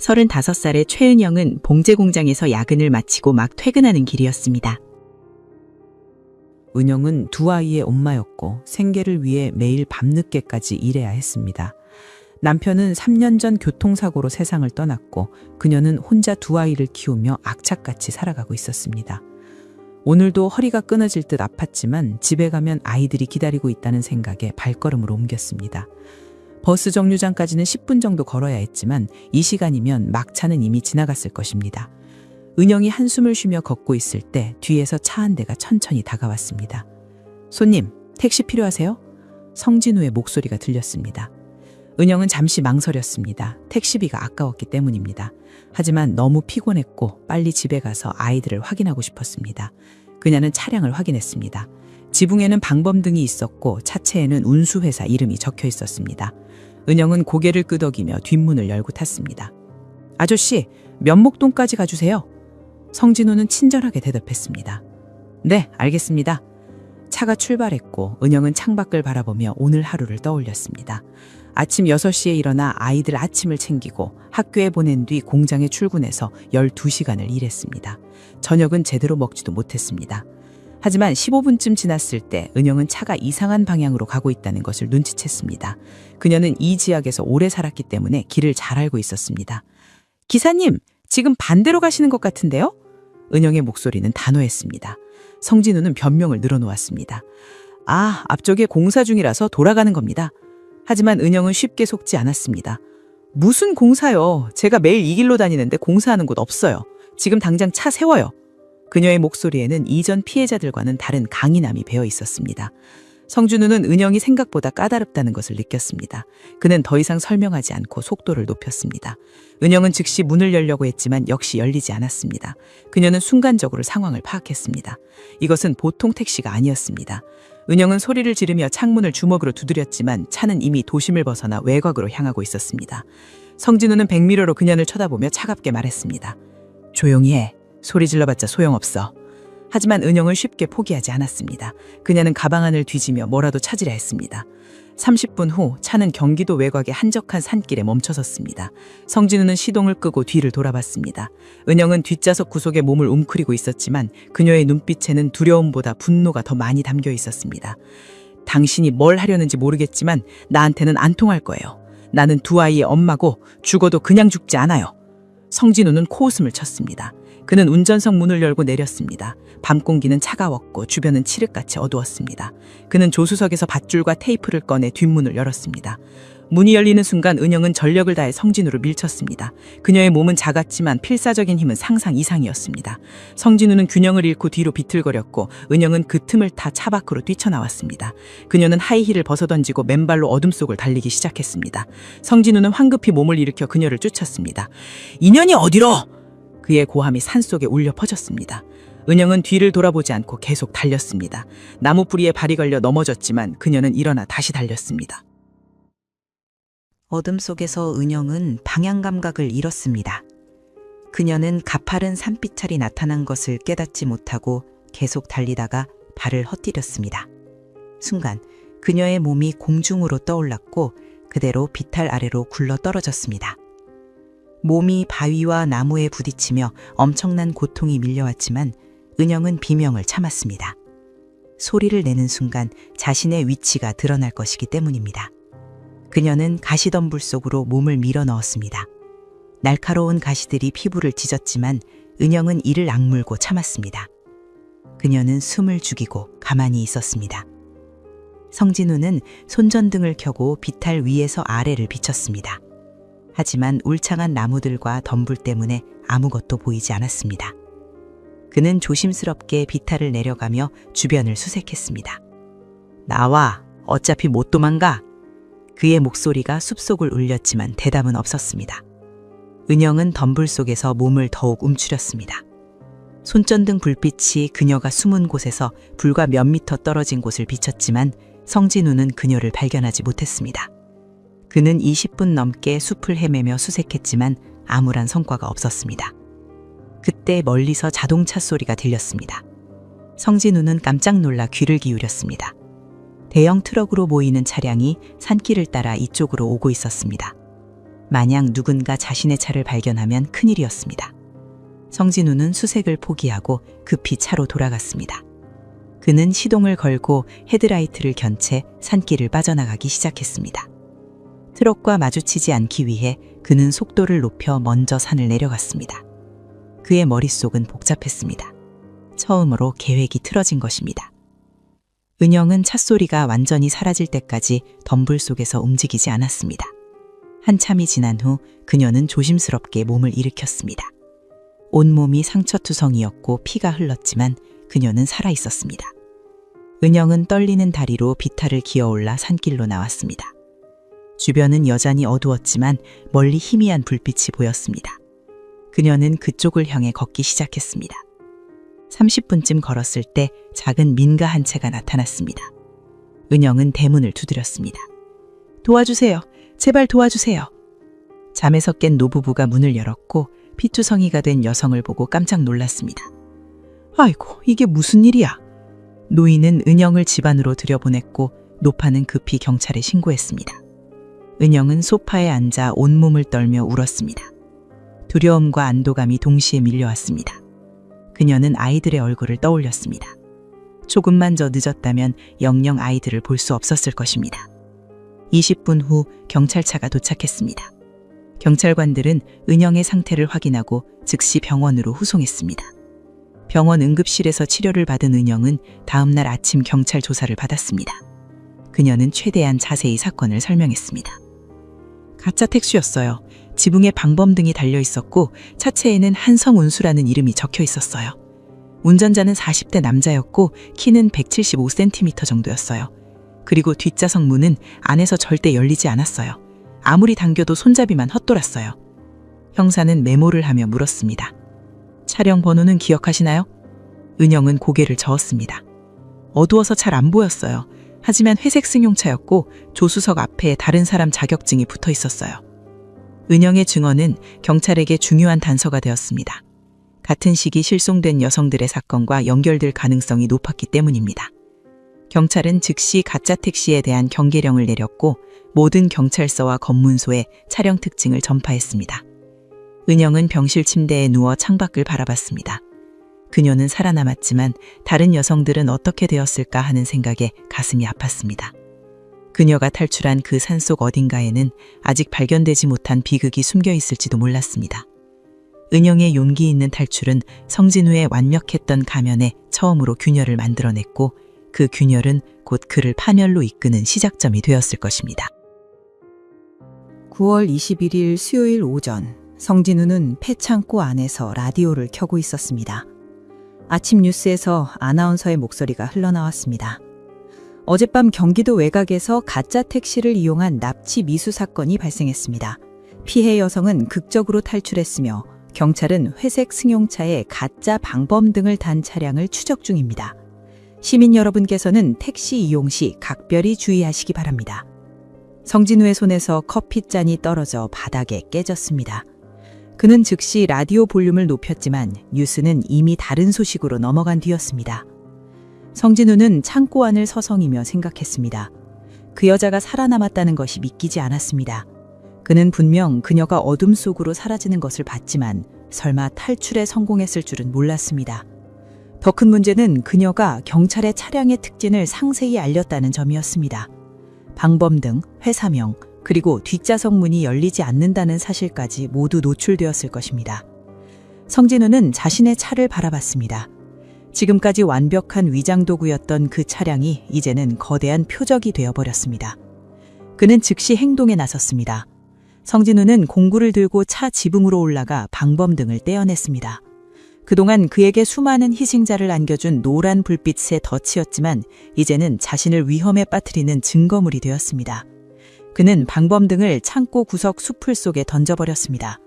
35살의 최은영은 봉제 공장에서 야근을 마치고 막 퇴근하는 길이었습니다. 은영은 두 아이의 엄마였고 생계를 위해 매일 밤늦게까지 일해야 했습니다. 남편은 3년 전 교통사고로 세상을 떠났고 그녀는 혼자 두 아이를 키우며 악착같이 살아가고 있었습니다. 오늘도 허리가 끊어질 듯 아팠지만 집에 가면 아이들이 기다리고 있다는 생각에 발걸음을 옮겼습니다. 버스 정류장까지는 10분 정도 걸어야 했지만 이 시간이면 막차는 이미 지나갔을 것입니다. 은영이 한숨을 쉬며 걷고 있을 때 뒤에서 차 한 대가 천천히 다가왔습니다. 손님, 택시 필요하세요? 성진우의 목소리가 들렸습니다. 은영은 잠시 망설였습니다. 택시비가 아까웠기 때문입니다. 하지만 너무 피곤했고 빨리 집에 가서 아이들을 확인하고 싶었습니다. 그녀는 차량을 확인했습니다. 지붕에는 방범등이 있었고 차체에는 운수회사 이름이 적혀 있었습니다. 은영은 고개를 끄덕이며 뒷문을 열고 탔습니다. 아저씨, 면목동까지 가주세요. 성진우는 친절하게 대답했습니다. 네, 알겠습니다. 차가 출발했고 은영은 창밖을 바라보며 오늘 하루를 떠올렸습니다. 아침 6시에 일어나 아이들 아침을 챙기고 학교에 보낸 뒤 공장에 출근해서 12시간을 일했습니다. 저녁은 제대로 먹지도 못했습니다. 하지만 15분쯤 지났을 때 은영은 차가 이상한 방향으로 가고 있다는 것을 눈치챘습니다. 그녀는 이 지역에서 오래 살았기 때문에 길을 잘 알고 있었습니다. 기사님, 지금 반대로 가시는 것 같은데요? 은영의 목소리는 단호했습니다. 성진우는 변명을 늘어놓았습니다. 아, 앞쪽에 공사 중이라서 돌아가는 겁니다. 하지만 은영은 쉽게 속지 않았습니다. 무슨 공사요? 제가 매일 이 길로 다니는데 공사하는 곳 없어요. 지금 당장 차 세워요. 그녀의 목소리에는 이전 피해자들과는 다른 강인함이 배어 있었습니다. 성진우는 은영이 생각보다 까다롭다는 것을 느꼈습니다. 그는 더 이상 설명하지 않고 속도를 높였습니다. 은영은 즉시 문을 열려고 했지만 역시 열리지 않았습니다. 그녀는 순간적으로 상황을 파악했습니다. 이것은 보통 택시가 아니었습니다. 은영은 소리를 지르며 창문을 주먹으로 두드렸지만 차는 이미 도심을 벗어나 외곽으로 향하고 있었습니다. 성진우는 백미러로 그녀를 쳐다보며 차갑게 말했습니다. 조용히 해. 소리 질러봤자 소용없어. 하지만 은영을 쉽게 포기하지 않았습니다. 그녀는 가방 안을 뒤지며 뭐라도 찾으려 했습니다. 30분 후 차는 경기도 외곽의 한적한 산길에 멈춰섰습니다. 성진우는 시동을 끄고 뒤를 돌아봤습니다. 은영은 뒷좌석 구석에 몸을 웅크리고 있었지만 그녀의 눈빛에는 두려움보다 분노가 더 많이 담겨 있었습니다. 당신이 뭘 하려는지 모르겠지만 나한테는 안 통할 거예요. 나는 두 아이의 엄마고 죽어도 그냥 죽지 않아요. 성진우는 코웃음을 쳤습니다. 그는 운전석 문을 열고 내렸습니다. 밤 공기는 차가웠고 주변은 칠흑같이 어두웠습니다. 그는 조수석에서 밧줄과 테이프를 꺼내 뒷문을 열었습니다. 문이 열리는 순간 은영은 전력을 다해 성진우를 밀쳤습니다. 그녀의 몸은 작았지만 필사적인 힘은 상상 이상이었습니다. 성진우는 균형을 잃고 뒤로 비틀거렸고 은영은 그 틈을 타 차 밖으로 뛰쳐나왔습니다. 그녀는 하이힐을 벗어던지고 맨발로 어둠 속을 달리기 시작했습니다. 성진우는 황급히 몸을 일으켜 그녀를 쫓았습니다. 인연이 어디로? 그의 고함이 산속에 울려 퍼졌습니다. 은영은 뒤를 돌아보지 않고 계속 달렸습니다. 나무 뿌리에 발이 걸려 넘어졌지만 그녀는 일어나 다시 달렸습니다. 어둠 속에서 은영은 방향 감각을 잃었습니다. 그녀는 가파른 산비탈이 나타난 것을 깨닫지 못하고 계속 달리다가 발을 헛디뎠습니다. 순간 그녀의 몸이 공중으로 떠올랐고 그대로 비탈 아래로 굴러 떨어졌습니다. 몸이 바위와 나무에 부딪히며 엄청난 고통이 밀려왔지만 은영은 비명을 참았습니다. 소리를 내는 순간 자신의 위치가 드러날 것이기 때문입니다. 그녀는 가시덤불 속으로 몸을 밀어 넣었습니다. 날카로운 가시들이 피부를 찢었지만 은영은 이를 악물고 참았습니다. 그녀는 숨을 죽이고 가만히 있었습니다. 성진우는 손전등을 켜고 비탈 위에서 아래를 비쳤습니다. 하지만 울창한 나무들과 덤불 때문에 아무것도 보이지 않았습니다. 그는 조심스럽게 비탈을 내려가며 주변을 수색했습니다. 나와, 어차피 못 도망가. 그의 목소리가 숲속을 울렸지만 대답은 없었습니다. 은영은 덤불 속에서 몸을 더욱 움츠렸습니다. 손전등 불빛이 그녀가 숨은 곳에서 불과 몇 미터 떨어진 곳을 비쳤지만 성진우는 그녀를 발견하지 못했습니다. 그는 20분 넘게 숲을 헤매며 수색했지만 아무런 성과가 없었습니다. 그때 멀리서 자동차 소리가 들렸습니다. 성진우는 깜짝 놀라 귀를 기울였습니다. 대형 트럭으로 보이는 차량이 산길을 따라 이쪽으로 오고 있었습니다. 만약 누군가 자신의 차를 발견하면 큰일이었습니다. 성진우는 수색을 포기하고 급히 차로 돌아갔습니다. 그는 시동을 걸고 헤드라이트를 켠 채 산길을 빠져나가기 시작했습니다. 트럭과 마주치지 않기 위해 그는 속도를 높여 먼저 산을 내려갔습니다. 그의 머릿속은 복잡했습니다. 처음으로 계획이 틀어진 것입니다. 은영은 찻소리가 완전히 사라질 때까지 덤불 속에서 움직이지 않았습니다. 한참이 지난 후 그녀는 조심스럽게 몸을 일으켰습니다. 온몸이 상처투성이었고 피가 흘렀지만 그녀는 살아있었습니다. 은영은 떨리는 다리로 비탈을 기어올라 산길로 나왔습니다. 주변은 여전히 어두웠지만 멀리 희미한 불빛이 보였습니다. 그녀는 그쪽을 향해 걷기 시작했습니다. 30분쯤 걸었을 때 작은 민가 한 채가 나타났습니다. 은영은 대문을 두드렸습니다. 도와주세요. 제발 도와주세요. 잠에서 깬 노부부가 문을 열었고 피투성이가 된 여성을 보고 깜짝 놀랐습니다. 아이고, 이게 무슨 일이야? 노인은 은영을 집 안으로 들여보냈고 노파는 급히 경찰에 신고했습니다. 은영은 소파에 앉아 온몸을 떨며 울었습니다. 두려움과 안도감이 동시에 밀려왔습니다. 그녀는 아이들의 얼굴을 떠올렸습니다. 조금만 더 늦었다면 영영 아이들을 볼 수 없었을 것입니다. 20분 후 경찰차가 도착했습니다. 경찰관들은 은영의 상태를 확인하고 즉시 병원으로 후송했습니다. 병원 응급실에서 치료를 받은 은영은 다음날 아침 경찰 조사를 받았습니다. 그녀는 최대한 자세히 사건을 설명했습니다. 가짜 택시였어요. 지붕에 방범등이 달려 있었고 차체에는 한성운수라는 이름이 적혀 있었어요. 운전자는 40대 남자였고 키는 175cm 정도였어요. 그리고 뒷좌석 문은 안에서 절대 열리지 않았어요. 아무리 당겨도 손잡이만 헛돌았어요. 형사는 메모를 하며 물었습니다. 차량 번호는 기억하시나요? 은영은 고개를 저었습니다. 어두워서 잘 안 보였어요. 하지만 회색 승용차였고 조수석 앞에 다른 사람 자격증이 붙어 있었어요. 은영의 증언은 경찰에게 중요한 단서가 되었습니다. 같은 시기 실종된 여성들의 사건과 연결될 가능성이 높았기 때문입니다. 경찰은 즉시 가짜 택시에 대한 경계령을 내렸고 모든 경찰서와 검문소에 차량 특징을 전파했습니다. 은영은 병실 침대에 누워 창밖을 바라봤습니다. 그녀는 살아남았지만 다른 여성들은 어떻게 되었을까 하는 생각에 가슴이 아팠습니다. 그녀가 탈출한 그 산속 어딘가에는 아직 발견되지 못한 비극이 숨겨 있을지도 몰랐습니다. 은영의 용기 있는 탈출은 성진우의 완벽했던 가면에 처음으로 균열을 만들어냈고 그 균열은 곧 그를 파멸로 이끄는 시작점이 되었을 것입니다. 9월 21일 수요일 오전, 성진우는 폐창고 안에서 라디오를 켜고 있었습니다. 아침 뉴스에서 아나운서의 목소리가 흘러나왔습니다. 어젯밤 경기도 외곽에서 가짜 택시를 이용한 납치 미수 사건이 발생했습니다. 피해 여성은 극적으로 탈출했으며 경찰은 회색 승용차에 가짜 방범등을 단 차량을 추적 중입니다. 시민 여러분께서는 택시 이용 시 각별히 주의하시기 바랍니다. 성진우의 손에서 커피잔이 떨어져 바닥에 깨졌습니다. 그는 즉시 라디오 볼륨을 높였지만 뉴스는 이미 다른 소식으로 넘어간 뒤였습니다. 성진우는 창고 안을 서성이며 생각했습니다. 그 여자가 살아남았다는 것이 믿기지 않았습니다. 그는 분명 그녀가 어둠 속으로 사라지는 것을 봤지만 설마 탈출에 성공했을 줄은 몰랐습니다. 더 큰 문제는 그녀가 경찰의 차량의 특징을 상세히 알렸다는 점이었습니다. 방범등, 회사명, 그리고 뒷좌석 문이 열리지 않는다는 사실까지 모두 노출되었을 것입니다. 성진우는 자신의 차를 바라봤습니다. 지금까지 완벽한 위장 도구였던 그 차량이 이제는 거대한 표적이 되어버렸습니다. 그는 즉시 행동에 나섰습니다. 성진우는 공구를 들고 차 지붕으로 올라가 방범등을 떼어냈습니다. 그동안 그에게 수많은 희생자를 안겨준 노란 불빛의 덫이었지만 이제는 자신을 위험에 빠뜨리는 증거물이 되었습니다. 그는 방범등을 창고 구석 수풀 속에 던져버렸습니다.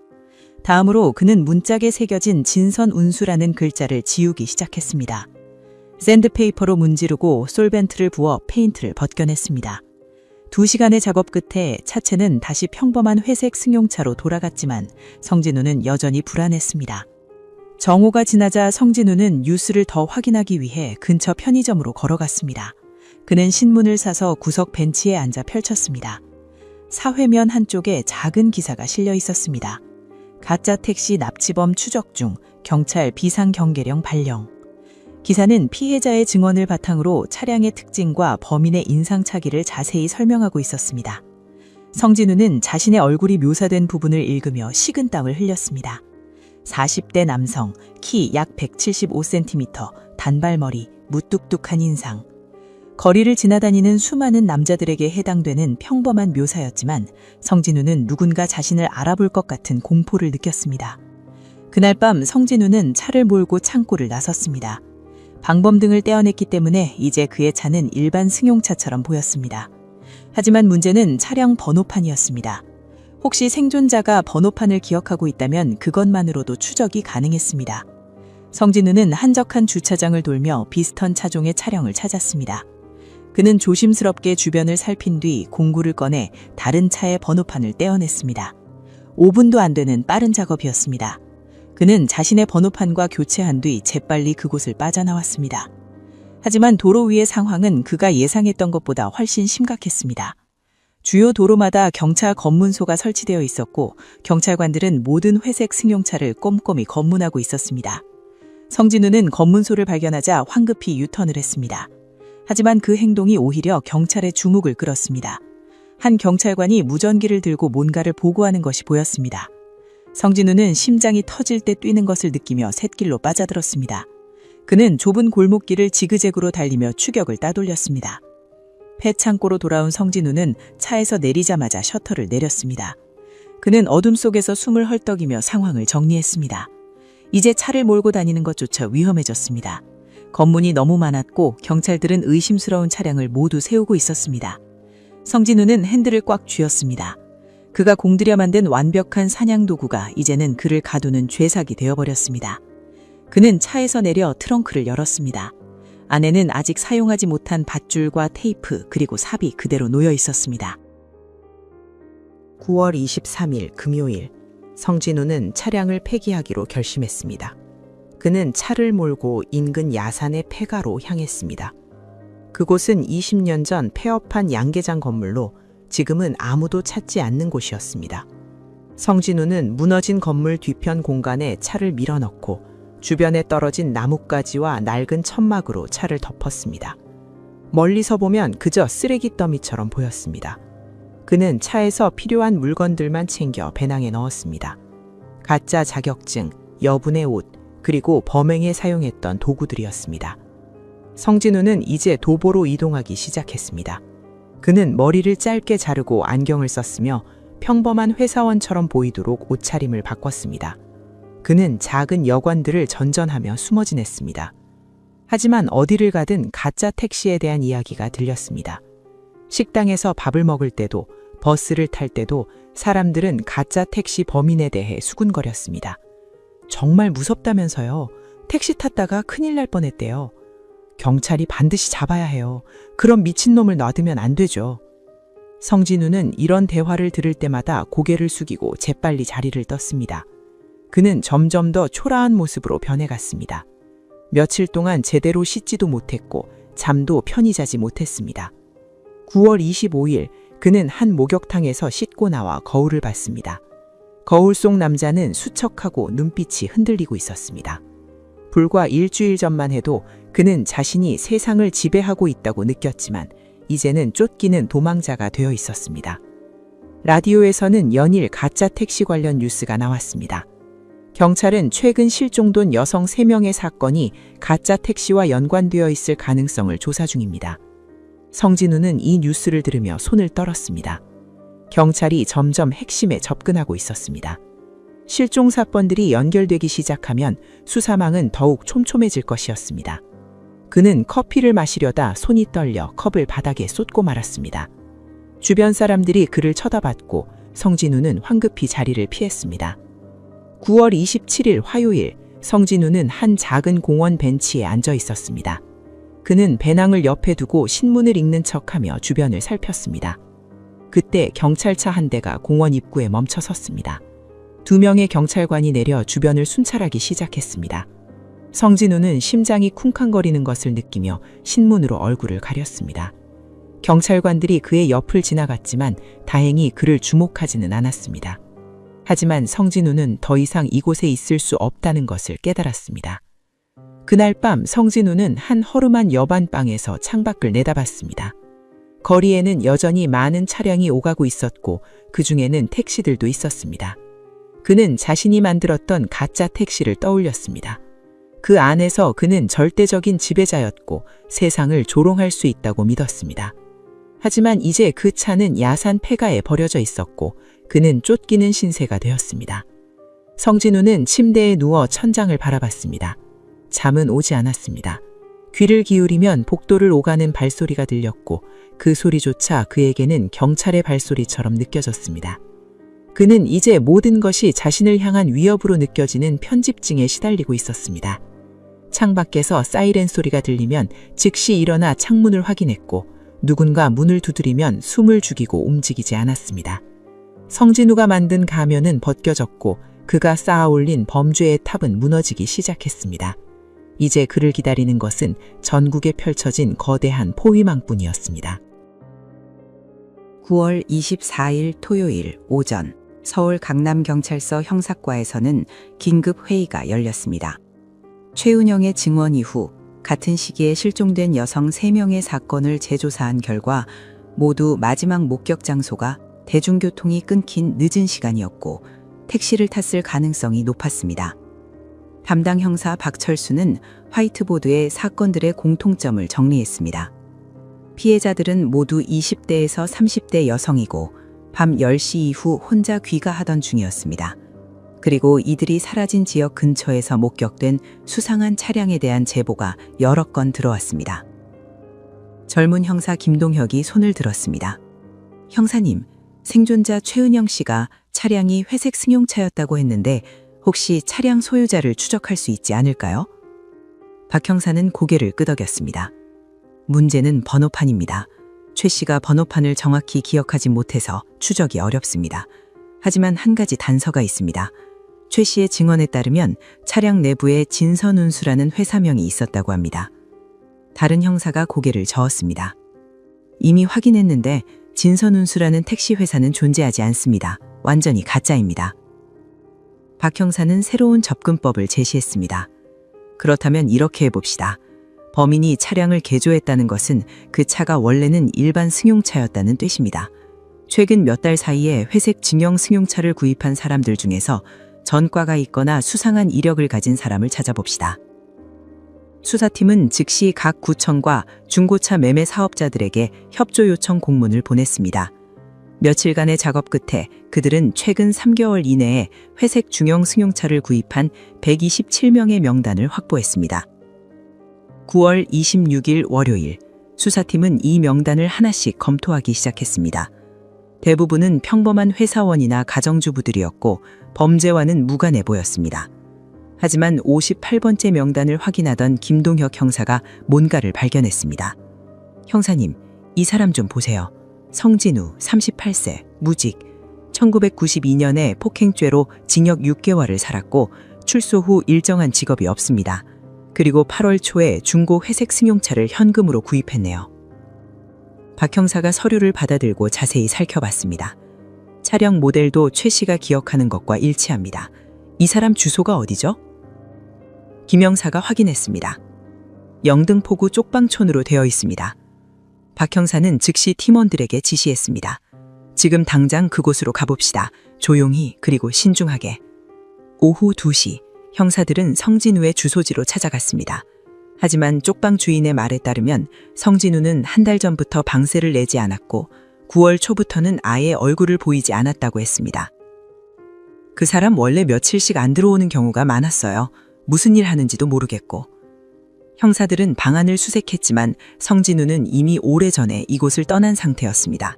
다음으로 그는 문짝에 새겨진 진선운수라는 글자를 지우기 시작했습니다. 샌드페이퍼로 문지르고 솔벤트를 부어 페인트를 벗겨냈습니다. 2시간의 작업 끝에 차체는 다시 평범한 회색 승용차로 돌아갔지만 성진우는 여전히 불안했습니다. 정오가 지나자 성진우는 뉴스를 더 확인하기 위해 근처 편의점으로 걸어갔습니다. 그는 신문을 사서 구석 벤치에 앉아 펼쳤습니다. 사회면 한쪽에 작은 기사가 실려 있었습니다. 가짜 택시 납치범 추적 중, 경찰 비상경계령 발령. 기사는 피해자의 증언을 바탕으로 차량의 특징과 범인의 인상착의를 자세히 설명하고 있었습니다. 성진우는 자신의 얼굴이 묘사된 부분을 읽으며 식은땀을 흘렸습니다. 40대 남성, 키 약 175cm, 단발머리, 무뚝뚝한 인상. 거리를 지나다니는 수많은 남자들에게 해당되는 평범한 묘사였지만 성진우는 누군가 자신을 알아볼 것 같은 공포를 느꼈습니다. 그날 밤 성진우는 차를 몰고 창고를 나섰습니다. 방범등을 떼어냈기 때문에 이제 그의 차는 일반 승용차처럼 보였습니다. 하지만 문제는 차량 번호판이었습니다. 혹시 생존자가 번호판을 기억하고 있다면 그것만으로도 추적이 가능했습니다. 성진우는 한적한 주차장을 돌며 비스턴 차종의 차량을 찾았습니다. 그는 조심스럽게 주변을 살핀 뒤 공구를 꺼내 다른 차의 번호판을 떼어냈습니다. 5분도 안 되는 빠른 작업이었습니다. 그는 자신의 번호판과 교체한 뒤 재빨리 그곳을 빠져나왔습니다. 하지만 도로 위의 상황은 그가 예상했던 것보다 훨씬 심각했습니다. 주요 도로마다 경찰 검문소가 설치되어 있었고 경찰관들은 모든 회색 승용차를 꼼꼼히 검문하고 있었습니다. 성진우는 검문소를 발견하자 황급히 유턴을 했습니다. 하지만 그 행동이 오히려 경찰의 주목을 끌었습니다. 한 경찰관이 무전기를 들고 뭔가를 보고하는 것이 보였습니다. 성진우는 심장이 터질 때 뛰는 것을 느끼며 샛길로 빠져들었습니다. 그는 좁은 골목길을 지그재그로 달리며 추격을 따돌렸습니다. 폐창고로 돌아온 성진우는 차에서 내리자마자 셔터를 내렸습니다. 그는 어둠 속에서 숨을 헐떡이며 상황을 정리했습니다. 이제 차를 몰고 다니는 것조차 위험해졌습니다. 검문이 너무 많았고 경찰들은 의심스러운 차량을 모두 세우고 있었습니다. 성진우는 핸들을 꽉 쥐었습니다. 그가 공들여 만든 완벽한 사냥 도구가 이제는 그를 가두는 죄삭이 되어버렸습니다. 그는 차에서 내려 트렁크를 열었습니다. 안에는 아직 사용하지 못한 밧줄과 테이프 그리고 삽이 그대로 놓여 있었습니다. 9월 23일 금요일, 성진우는 차량을 폐기하기로 결심했습니다. 그는 차를 몰고 인근 야산의 폐가로 향했습니다. 그곳은 20년 전 폐업한 양계장 건물로 지금은 아무도 찾지 않는 곳이었습니다. 성진우는 무너진 건물 뒤편 공간에 차를 밀어넣고 주변에 떨어진 나뭇가지와 낡은 천막으로 차를 덮었습니다. 멀리서 보면 그저 쓰레기 더미처럼 보였습니다. 그는 차에서 필요한 물건들만 챙겨 배낭에 넣었습니다. 가짜 자격증, 여분의 옷, 그리고 범행에 사용했던 도구들이었습니다. 성진우는 이제 도보로 이동하기 시작했습니다. 그는 머리를 짧게 자르고 안경을 썼으며 평범한 회사원처럼 보이도록 옷차림을 바꿨습니다. 그는 작은 여관들을 전전하며 숨어 지냈습니다. 하지만 어디를 가든 가짜 택시에 대한 이야기가 들렸습니다. 식당에서 밥을 먹을 때도 버스를 탈 때도 사람들은 가짜 택시 범인에 대해 수군거렸습니다. 정말 무섭다면서요. 택시 탔다가 큰일 날 뻔했대요. 경찰이 반드시 잡아야 해요. 그런 미친놈을 놔두면 안 되죠. 성진우는 이런 대화를 들을 때마다 고개를 숙이고 재빨리 자리를 떴습니다. 그는 점점 더 초라한 모습으로 변해갔습니다. 며칠 동안 제대로 씻지도 못했고 잠도 편히 자지 못했습니다. 9월 25일 그는 한 목욕탕에서 씻고 나와 거울을 봤습니다. 거울 속 남자는 수척하고 눈빛이 흔들리고 있었습니다. 불과 일주일 전만 해도 그는 자신이 세상을 지배하고 있다고 느꼈지만 이제는 쫓기는 도망자가 되어 있었습니다. 라디오에서는 연일 가짜 택시 관련 뉴스가 나왔습니다. 경찰은 최근 실종된 여성 3명의 사건이 가짜 택시와 연관되어 있을 가능성을 조사 중입니다. 성진우는 이 뉴스를 들으며 손을 떨었습니다. 경찰이 점점 핵심에 접근하고 있었습니다. 실종 사건들이 연결되기 시작하면 수사망은 더욱 촘촘해질 것이었습니다. 그는 커피를 마시려다 손이 떨려 컵을 바닥에 쏟고 말았습니다. 주변 사람들이 그를 쳐다봤고 성진우는 황급히 자리를 피했습니다. 9월 27일 화요일, 성진우는 한 작은 공원 벤치에 앉아 있었습니다. 그는 배낭을 옆에 두고 신문을 읽는 척하며 주변을 살폈습니다. 그때 경찰차 한 대가 공원 입구에 멈춰 섰습니다. 2명의 경찰관이 내려 주변을 순찰하기 시작했습니다. 성진우는 심장이 쿵쾅거리는 것을 느끼며 신문으로 얼굴을 가렸습니다. 경찰관들이 그의 옆을 지나갔지만 다행히 그를 주목하지는 않았습니다. 하지만 성진우는 더 이상 이곳에 있을 수 없다는 것을 깨달았습니다. 그날 밤 성진우는 한 허름한 여반방에서 창밖을 내다봤습니다. 거리에는 여전히 많은 차량이 오가고 있었고 그 중에는 택시들도 있었습니다. 그는 자신이 만들었던 가짜 택시를 떠올렸습니다. 그 안에서 그는 절대적인 지배자였고 세상을 조롱할 수 있다고 믿었습니다. 하지만 이제 그 차는 야산 폐가에 버려져 있었고 그는 쫓기는 신세가 되었습니다. 성진우는 침대에 누워 천장을 바라봤습니다. 잠은 오지 않았습니다. 귀를 기울이면 복도를 오가는 발소리가 들렸고 그 소리조차 그에게는 경찰의 발소리처럼 느껴졌습니다. 그는 이제 모든 것이 자신을 향한 위협으로 느껴지는 편집증에 시달리고 있었습니다. 창밖에서 사이렌 소리가 들리면 즉시 일어나 창문을 확인했고 누군가 문을 두드리면 숨을 죽이고 움직이지 않았습니다. 성진우가 만든 가면은 벗겨졌고 그가 쌓아올린 범죄의 탑은 무너지기 시작했습니다. 이제 그를 기다리는 것은 전국에 펼쳐진 거대한 포위망뿐이었습니다. 9월 24일 토요일 오전 서울 강남경찰서 형사과에서는 긴급 회의가 열렸습니다. 최은영의 증언 이후 같은 시기에 실종된 여성 3명의 사건을 재조사한 결과 모두 마지막 목격 장소가 대중교통이 끊긴 늦은 시간이었고 택시를 탔을 가능성이 높았습니다. 담당 형사 박철수는 화이트보드에 사건들의 공통점을 정리했습니다. 피해자들은 모두 20대에서 30대 여성이고 밤 10시 이후 혼자 귀가하던 중이었습니다. 그리고 이들이 사라진 지역 근처에서 목격된 수상한 차량에 대한 제보가 여러 건 들어왔습니다. 젊은 형사 김동혁이 손을 들었습니다. 형사님, 생존자 최은영 씨가 차량이 회색 승용차였다고 했는데 혹시 차량 소유자를 추적할 수 있지 않을까요? 박 형사는 고개를 끄덕였습니다. 문제는 번호판입니다. 최 씨가 번호판을 정확히 기억하지 못해서 추적이 어렵습니다. 하지만 한 가지 단서가 있습니다. 최 씨의 증언에 따르면 차량 내부에 진선운수라는 회사명이 있었다고 합니다. 다른 형사가 고개를 저었습니다. 이미 확인했는데 진선운수라는 택시 회사는 존재하지 않습니다. 완전히 가짜입니다. 박 형사는 새로운 접근법을 제시했습니다. 그렇다면 이렇게 해봅시다. 범인이 차량을 개조했다는 것은 그 차가 원래는 일반 승용차였다는 뜻입니다. 최근 몇 달 사이에 회색 증형 승용차를 구입한 사람들 중에서 전과가 있거나 수상한 이력을 가진 사람을 찾아봅시다. 수사팀은 즉시 각 구청과 중고차 매매 사업자들에게 협조 요청 공문을 보냈습니다. 며칠간의 작업 끝에 그들은 최근 3개월 이내에 회색 중형 승용차를 구입한 127명의 명단을 확보했습니다. 9월 26일 월요일, 수사팀은 이 명단을 하나씩 검토하기 시작했습니다. 대부분은 평범한 회사원이나 가정주부들이었고 범죄와는 무관해 보였습니다. 하지만 58번째 명단을 확인하던 김동혁 형사가 뭔가를 발견했습니다. 형사님, 이 사람 좀 보세요. 성진우, 38세, 무직. 1992년에 폭행죄로 징역 6개월을 살았고 출소 후 일정한 직업이 없습니다. 그리고 8월 초에 중고 회색 승용차를 현금으로 구입했네요. 박 형사가 서류를 받아들고 자세히 살펴봤습니다. 차량 모델도 최 씨가 기억하는 것과 일치합니다. 이 사람 주소가 어디죠? 김 형사가 확인했습니다. 영등포구 쪽방촌으로 되어 있습니다. 박 형사는 즉시 팀원들에게 지시했습니다. 지금 당장 그곳으로 가봅시다. 조용히 그리고 신중하게. 오후 2시, 형사들은 성진우의 주소지로 찾아갔습니다. 하지만 쪽방 주인의 말에 따르면 성진우는 한 달 전부터 방세를 내지 않았고 9월 초부터는 아예 얼굴을 보이지 않았다고 했습니다. 그 사람 원래 며칠씩 안 들어오는 경우가 많았어요. 무슨 일 하는지도 모르겠고. 형사들은 방안을 수색했지만 성진우는 이미 오래전에 이곳을 떠난 상태였습니다.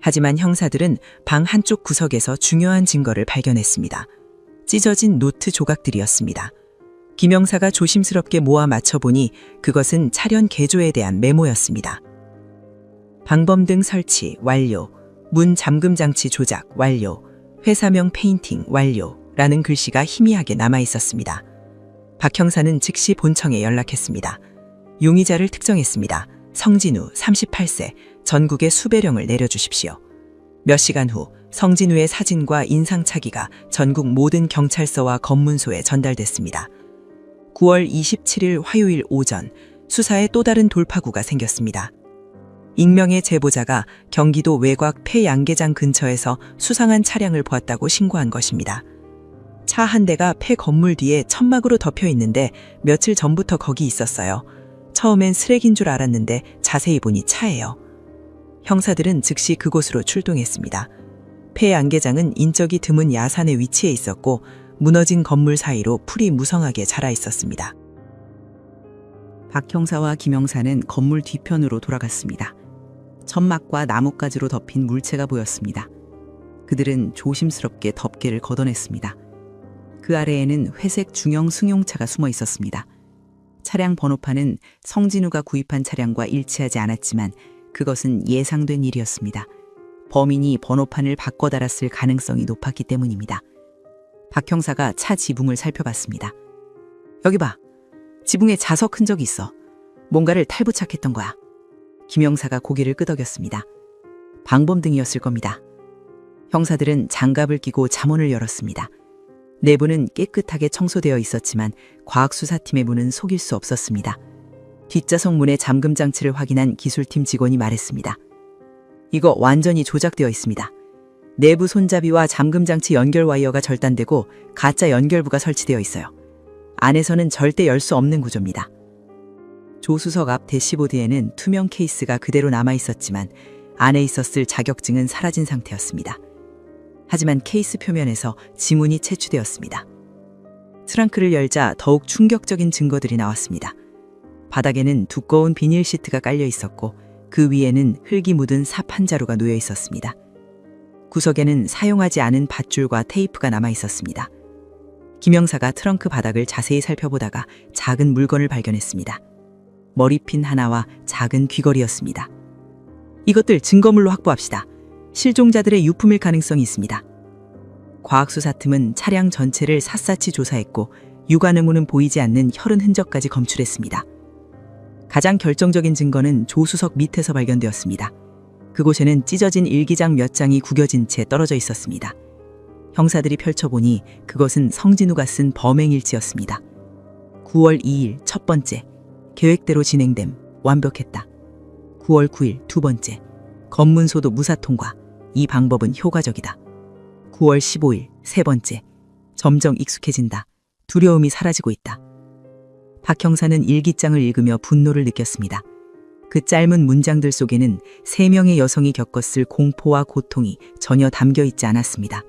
하지만 형사들은 방 한쪽 구석에서 중요한 증거를 발견했습니다. 찢어진 노트 조각들이었습니다. 김 형사가 조심스럽게 모아 맞춰보니 그것은 차량 개조에 대한 메모였습니다. 방범등 설치 완료, 문 잠금 장치 조작 완료, 회사명 페인팅 완료라는 글씨가 희미하게 남아 있었습니다. 박 형사는 즉시 본청에 연락했습니다. 용의자를 특정했습니다. 성진우 38세, 전국에 수배령을 내려주십시오. 몇 시간 후 성진우의 사진과 인상착의가 전국 모든 경찰서와 검문소에 전달됐습니다. 9월 27일 화요일 오전, 수사에 또 다른 돌파구가 생겼습니다. 익명의 제보자가 경기도 외곽 폐양계장 근처에서 수상한 차량을 보았다고 신고한 것입니다. 차 한 대가 폐 건물 뒤에 천막으로 덮여 있는데 며칠 전부터 거기 있었어요. 처음엔 쓰레기인 줄 알았는데 자세히 보니 차예요. 형사들은 즉시 그곳으로 출동했습니다. 폐양계장은 인적이 드문 야산에 위치해 있었고 무너진 건물 사이로 풀이 무성하게 자라 있었습니다. 박 형사와 김 형사는 건물 뒤편으로 돌아갔습니다. 천막과 나뭇가지로 덮인 물체가 보였습니다. 그들은 조심스럽게 덮개를 걷어냈습니다. 그 아래에는 회색 중형 승용차가 숨어 있었습니다. 차량 번호판은 성진우가 구입한 차량과 일치하지 않았지만 그것은 예상된 일이었습니다. 범인이 번호판을 바꿔 달았을 가능성이 높았기 때문입니다. 박 형사가 차 지붕을 살펴봤습니다. 여기 봐. 지붕에 자석 흔적이 있어. 뭔가를 탈부착했던 거야. 김 형사가 고개를 끄덕였습니다. 방범등이었을 겁니다. 형사들은 장갑을 끼고 잠원을 열었습니다. 내부는 깨끗하게 청소되어 있었지만 과학수사팀의 문은 속일 수 없었습니다. 뒷좌석 문의 잠금 장치를 확인한 기술팀 직원이 말했습니다. 이거 완전히 조작되어 있습니다. 내부 손잡이와 잠금 장치 연결 와이어가 절단되고 가짜 연결부가 설치되어 있어요. 안에서는 절대 열 수 없는 구조입니다. 조수석 앞 대시보드에는 투명 케이스가 그대로 남아 있었지만 안에 있었을 자격증은 사라진 상태였습니다. 하지만 케이스 표면에서 지문이 채취되었습니다. 트렁크를 열자 더욱 충격적인 증거들이 나왔습니다. 바닥에는 두꺼운 비닐 시트가 깔려 있었고 그 위에는 흙이 묻은 삽 한 자루가 놓여 있었습니다. 구석에는 사용하지 않은 밧줄과 테이프가 남아 있었습니다. 김 형사가 트렁크 바닥을 자세히 살펴보다가 작은 물건을 발견했습니다. 머리핀 하나와 작은 귀걸이였습니다. 이것들 증거물로 확보합시다. 실종자들의 유품일 가능성이 있습니다. 과학수사팀은 차량 전체를 샅샅이 조사했고 유관 의무는 보이지 않는 혈흔 흔적까지 검출했습니다. 가장 결정적인 증거는 조수석 밑에서 발견되었습니다. 그곳에는 찢어진 일기장 몇 장이 구겨진 채 떨어져 있었습니다. 형사들이 펼쳐보니 그것은 성진우가 쓴 범행일지였습니다. 9월 2일 첫 번째, 계획대로 진행됨, 완벽했다. 9월 9일 두 번째, 검문소도 무사 통과, 이 방법은 효과적이다. 9월 15일 세 번째, 점점 익숙해진다. 두려움이 사라지고 있다. 박 형사는 일기장을 읽으며 분노를 느꼈습니다. 그 짧은 문장들 속에는 3명의 여성이 겪었을 공포와 고통이 전혀 담겨 있지 않았습니다.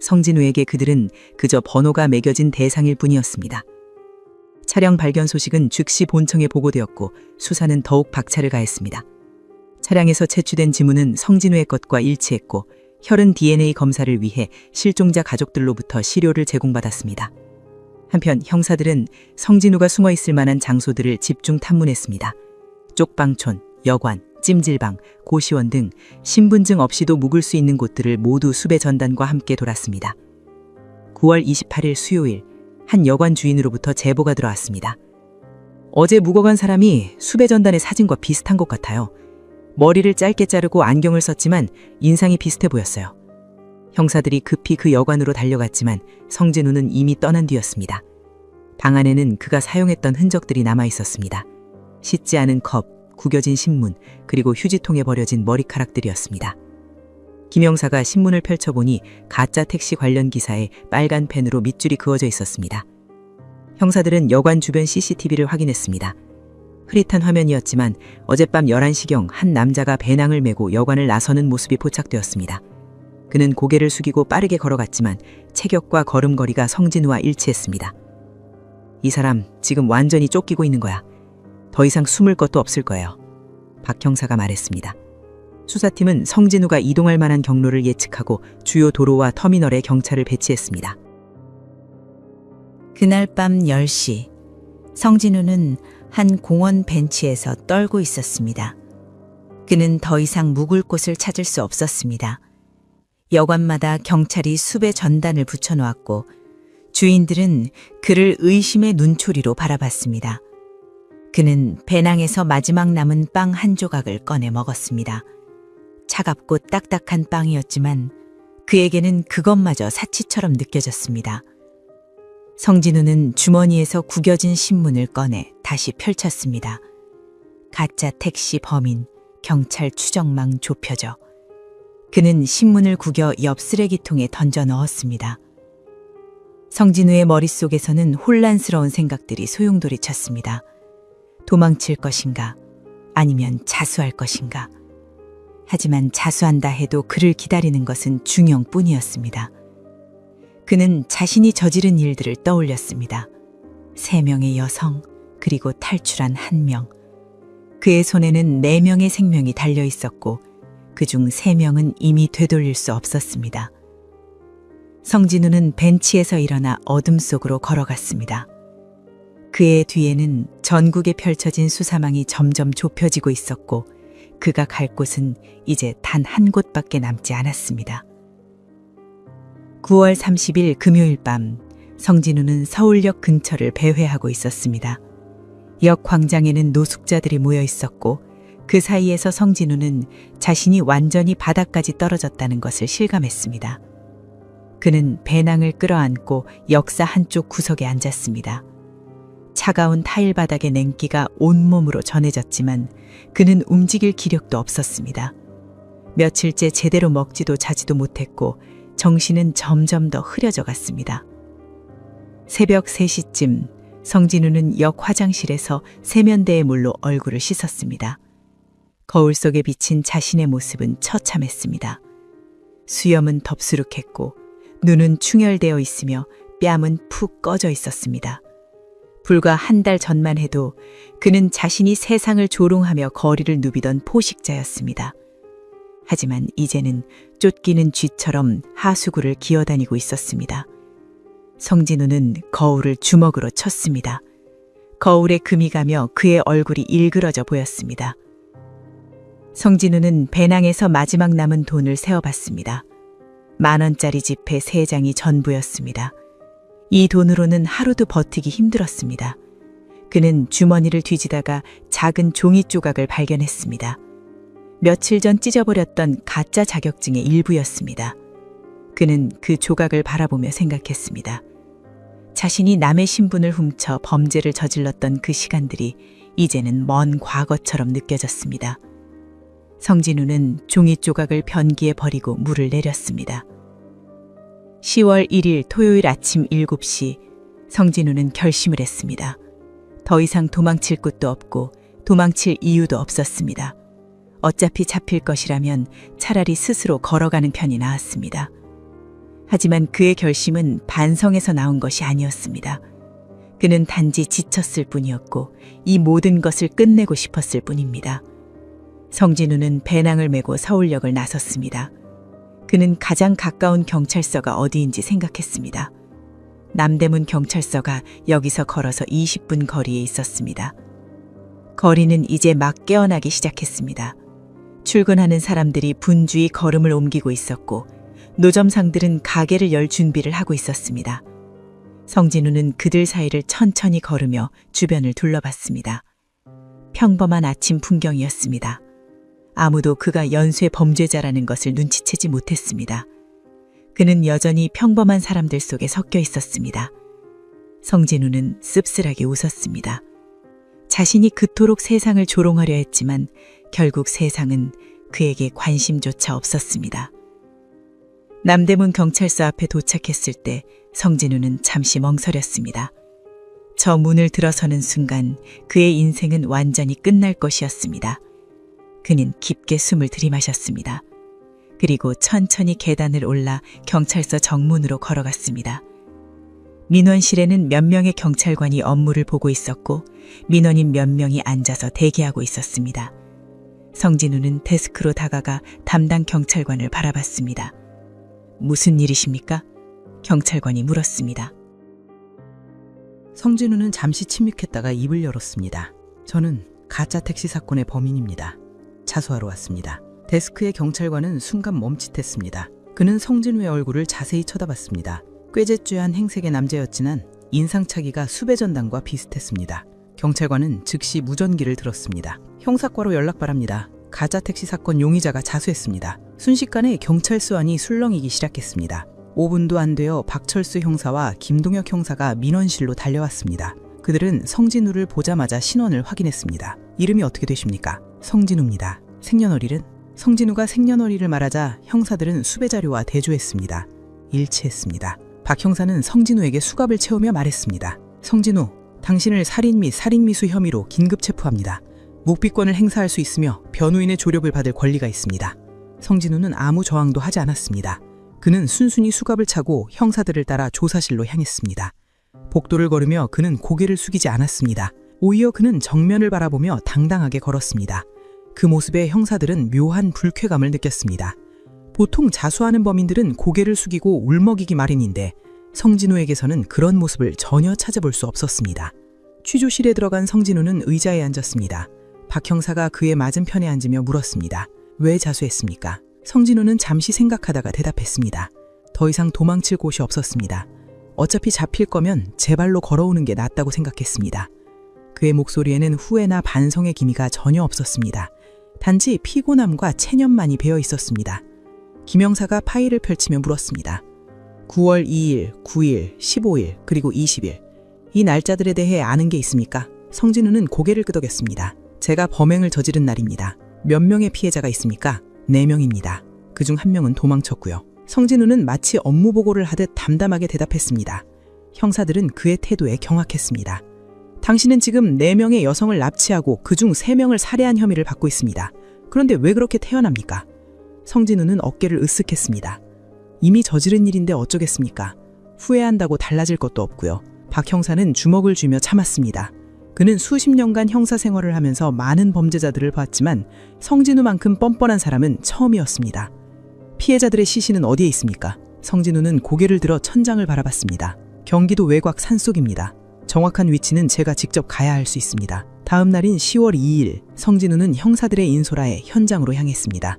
성진우에게 그들은 그저 번호가 매겨진 대상일 뿐이었습니다. 차량 발견 소식은 즉시 본청에 보고되었고 수사는 더욱 박차를 가했습니다. 차량에서 채취된 지문은 성진우의 것과 일치했고 혈흔 DNA 검사를 위해 실종자 가족들로부터 시료를 제공받았습니다. 한편 형사들은 성진우가 숨어 있을 만한 장소들을 집중 탐문했습니다. 쪽방촌, 여관, 찜질방, 고시원 등 신분증 없이도 묵을 수 있는 곳들을 모두 수배 전단과 함께 돌았습니다. 9월 28일 수요일 한 여관 주인으로부터 제보가 들어왔습니다. 어제 묵어간 사람이 수배 전단의 사진과 비슷한 것 같아요. 머리를 짧게 자르고 안경을 썼지만 인상이 비슷해 보였어요. 형사들이 급히 그 여관으로 달려갔지만 성진우는 이미 떠난 뒤였습니다. 방 안에는 그가 사용했던 흔적들이 남아 있었습니다. 씻지 않은 컵, 구겨진 신문, 그리고 휴지통에 버려진 머리카락들이었습니다. 김 형사가 신문을 펼쳐보니 가짜 택시 관련 기사에 빨간 펜으로 밑줄이 그어져 있었습니다. 형사들은 여관 주변 CCTV를 확인했습니다. 흐릿한 화면이었지만 어젯밤 11시경 한 남자가 배낭을 메고 여관을 나서는 모습이 포착되었습니다. 그는 고개를 숙이고 빠르게 걸어갔지만 체격과 걸음걸이가 성진우와 일치했습니다. 이 사람 지금 완전히 쫓기고 있는 거야. 더 이상 숨을 것도 없을 거예요. 박 형사가 말했습니다. 수사팀은 성진우가 이동할 만한 경로를 예측하고 주요 도로와 터미널에 경찰을 배치했습니다. 그날 밤 10시, 성진우는 한 공원 벤치에서 떨고 있었습니다. 그는 더 이상 묵을 곳을 찾을 수 없었습니다. 여관마다 경찰이 수배 전단을 붙여놓았고 주인들은 그를 의심의 눈초리로 바라봤습니다. 그는 배낭에서 마지막 남은 빵 한 조각을 꺼내 먹었습니다. 차갑고 딱딱한 빵이었지만 그에게는 그것마저 사치처럼 느껴졌습니다. 성진우는 주머니에서 구겨진 신문을 꺼내 다시 펼쳤습니다. 가짜 택시 범인, 경찰 추정망 좁혀져. 그는 신문을 구겨 옆 쓰레기통에 던져 넣었습니다. 성진우의 머릿속에서는 혼란스러운 생각들이 소용돌이쳤습니다. 도망칠 것인가? 아니면 자수할 것인가? 하지만 자수한다 해도 그를 기다리는 것은 중형뿐이었습니다. 그는 자신이 저지른 일들을 떠올렸습니다. 3명의 여성, 그리고 탈출한 1명. 그의 손에는 4명의 생명이 달려 있었고 그중 3명은 이미 되돌릴 수 없었습니다. 성진우는 벤치에서 일어나 어둠 속으로 걸어갔습니다. 그의 뒤에는 전국에 펼쳐진 수사망이 점점 좁혀지고 있었고 그가 갈 곳은 이제 단 한 곳밖에 남지 않았습니다. 9월 30일 금요일 밤 성진우는 서울역 근처를 배회하고 있었습니다. 역 광장에는 노숙자들이 모여 있었고 그 사이에서 성진우는 자신이 완전히 바닥까지 떨어졌다는 것을 실감했습니다. 그는 배낭을 끌어안고 역사 한쪽 구석에 앉았습니다. 차가운 타일 바닥의 냉기가 온몸으로 전해졌지만 그는 움직일 기력도 없었습니다. 며칠째 제대로 먹지도 자지도 못했고 정신은 점점 더 흐려져 갔습니다. 새벽 3시쯤 성진우는 역 화장실에서 세면대의 물로 얼굴을 씻었습니다. 거울 속에 비친 자신의 모습은 처참했습니다. 수염은 덥수룩했고 눈은 충혈되어 있으며 뺨은 푹 꺼져 있었습니다. 불과 한 달 전만 해도 그는 자신이 세상을 조롱하며 거리를 누비던 포식자였습니다. 하지만 이제는 쫓기는 쥐처럼 하수구를 기어다니고 있었습니다. 성진우는 거울을 주먹으로 쳤습니다. 거울에 금이 가며 그의 얼굴이 일그러져 보였습니다. 성진우는 배낭에서 마지막 남은 돈을 세어봤습니다. 10,000원짜리 지폐 3장이 전부였습니다. 이 돈으로는 하루도 버티기 힘들었습니다. 그는 주머니를 뒤지다가 작은 종이 조각을 발견했습니다. 며칠 전 찢어버렸던 가짜 자격증의 일부였습니다. 그는 그 조각을 바라보며 생각했습니다. 자신이 남의 신분을 훔쳐 범죄를 저질렀던 그 시간들이 이제는 먼 과거처럼 느껴졌습니다. 성진우는 종이 조각을 변기에 버리고 물을 내렸습니다. 10월 1일 토요일 아침 7시 성진우는 결심을 했습니다. 더 이상 도망칠 곳도 없고 도망칠 이유도 없었습니다. 어차피 잡힐 것이라면 차라리 스스로 걸어가는 편이 나았습니다. 하지만 그의 결심은 반성에서 나온 것이 아니었습니다. 그는 단지 지쳤을 뿐이었고 이 모든 것을 끝내고 싶었을 뿐입니다. 성진우는 배낭을 메고 서울역을 나섰습니다. 그는 가장 가까운 경찰서가 어디인지 생각했습니다. 남대문 경찰서가 여기서 걸어서 20분 거리에 있었습니다. 거리는 이제 막 깨어나기 시작했습니다. 출근하는 사람들이 분주히 걸음을 옮기고 있었고 노점상들은 가게를 열 준비를 하고 있었습니다. 성진우는 그들 사이를 천천히 걸으며 주변을 둘러봤습니다. 평범한 아침 풍경이었습니다. 아무도 그가 연쇄 범죄자라는 것을 눈치채지 못했습니다. 그는 여전히 평범한 사람들 속에 섞여 있었습니다. 성진우는 씁쓸하게 웃었습니다. 자신이 그토록 세상을 조롱하려 했지만 결국 세상은 그에게 관심조차 없었습니다. 남대문 경찰서 앞에 도착했을 때 성진우는 잠시 멍설였습니다. 저 문을 들어서는 순간 그의 인생은 완전히 끝날 것이었습니다. 그는 깊게 숨을 들이마셨습니다. 그리고 천천히 계단을 올라 경찰서 정문으로 걸어갔습니다. 민원실에는 몇 명의 경찰관이 업무를 보고 있었고 민원인 몇 명이 앉아서 대기하고 있었습니다. 성진우는 데스크로 다가가 담당 경찰관을 바라봤습니다. 무슨 일이십니까? 경찰관이 물었습니다. 성진우는 잠시 침묵했다가 입을 열었습니다. 저는 가짜 택시 사건의 범인입니다. 자수하러 왔습니다. 데스크의 경찰관은 순간 멈칫했습니다. 그는 성진우의 얼굴을 자세히 쳐다봤습니다. 꾀죄죄한 행색의 남자였지만 인상차기가 수배전당과 비슷했습니다. 경찰관은 즉시 무전기를 들었습니다. 형사과로 연락 바랍니다. 가짜 택시 사건 용의자가 자수했습니다. 순식간에 경찰서 안이 술렁이기 시작했습니다. 5분도 안 되어 박철수 형사와 김동혁 형사가 민원실로 달려왔습니다. 그들은 성진우를 보자마자 신원을 확인했습니다. 이름이 어떻게 되십니까? 성진우입니다. 생년월일은? 성진우가 생년월일을 말하자 형사들은 수배자료와 대조했습니다. 일치했습니다. 박 형사는 성진우에게 수갑을 채우며 말했습니다. 성진우, 당신을 살인 및 살인미수 혐의로 긴급 체포합니다. 묵비권을 행사할 수 있으며 변호인의 조력을 받을 권리가 있습니다. 성진우는 아무 저항도 하지 않았습니다. 그는 순순히 수갑을 차고 형사들을 따라 조사실로 향했습니다. 복도를 걸으며 그는 고개를 숙이지 않았습니다. 오히려 그는 정면을 바라보며 당당하게 걸었습니다. 그 모습에 형사들은 묘한 불쾌감을 느꼈습니다. 보통 자수하는 범인들은 고개를 숙이고 울먹이기 마련인데 성진우에게서는 그런 모습을 전혀 찾아볼 수 없었습니다. 취조실에 들어간 성진우는 의자에 앉았습니다. 박 형사가 그의 맞은편에 앉으며 물었습니다. 왜 자수했습니까? 성진우는 잠시 생각하다가 대답했습니다. 더 이상 도망칠 곳이 없었습니다. 어차피 잡힐 거면 제 발로 걸어오는 게 낫다고 생각했습니다. 그의 목소리에는 후회나 반성의 기미가 전혀 없었습니다. 단지 피곤함과 체념만이 배어 있었습니다. 김 형사가 파일을 펼치며 물었습니다. 9월 2일, 9일, 15일, 그리고 20일. 이 날짜들에 대해 아는 게 있습니까? 성진우는 고개를 끄덕였습니다. 제가 범행을 저지른 날입니다. 몇 명의 피해자가 있습니까? 4명입니다. 그중 1명은 도망쳤고요. 성진우는 마치 업무 보고를 하듯 담담하게 대답했습니다. 형사들은 그의 태도에 경악했습니다. 당신은 지금 4명의 여성을 납치하고 그중 3명을 살해한 혐의를 받고 있습니다. 그런데 왜 그렇게 태연합니까? 성진우는 어깨를 으쓱했습니다. 이미 저지른 일인데 어쩌겠습니까? 후회한다고 달라질 것도 없고요. 박 형사는 주먹을 쥐며 참았습니다. 그는 수십 년간 형사 생활을 하면서 많은 범죄자들을 봤지만 성진우만큼 뻔뻔한 사람은 처음이었습니다. 피해자들의 시신은 어디에 있습니까? 성진우는 고개를 들어 천장을 바라봤습니다. 경기도 외곽 산속입니다. 정확한 위치는 제가 직접 가야 할 수 있습니다. 다음 날인 10월 2일, 성진우는 형사들의 인솔하에 현장으로 향했습니다.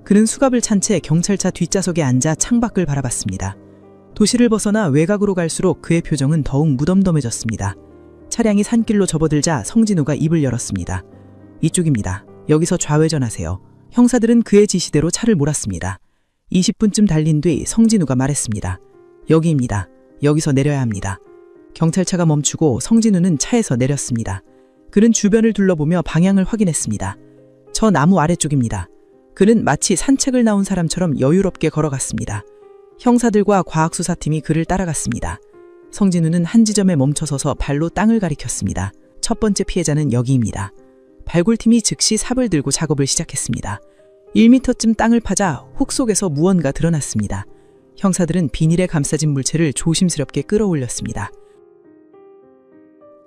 그는 수갑을 찬 채 경찰차 뒷좌석에 앉아 창밖을 바라봤습니다. 도시를 벗어나 외곽으로 갈수록 그의 표정은 더욱 무덤덤해졌습니다. 차량이 산길로 접어들자 성진우가 입을 열었습니다. 이쪽입니다. 여기서 좌회전하세요. 형사들은 그의 지시대로 차를 몰았습니다. 20분쯤 달린 뒤 성진우가 말했습니다. 여기입니다. 여기서 내려야 합니다. 경찰차가 멈추고 성진우는 차에서 내렸습니다. 그는 주변을 둘러보며 방향을 확인했습니다. 저 나무 아래쪽입니다. 그는 마치 산책을 나온 사람처럼 여유롭게 걸어갔습니다. 형사들과 과학수사팀이 그를 따라갔습니다. 성진우는 한 지점에 멈춰서서 발로 땅을 가리켰습니다. 첫 번째 피해자는 여기입니다. 발굴팀이 즉시 삽을 들고 작업을 시작했습니다. 1m쯤 땅을 파자 흙 속에서 무언가 드러났습니다. 형사들은 비닐에 감싸진 물체를 조심스럽게 끌어올렸습니다.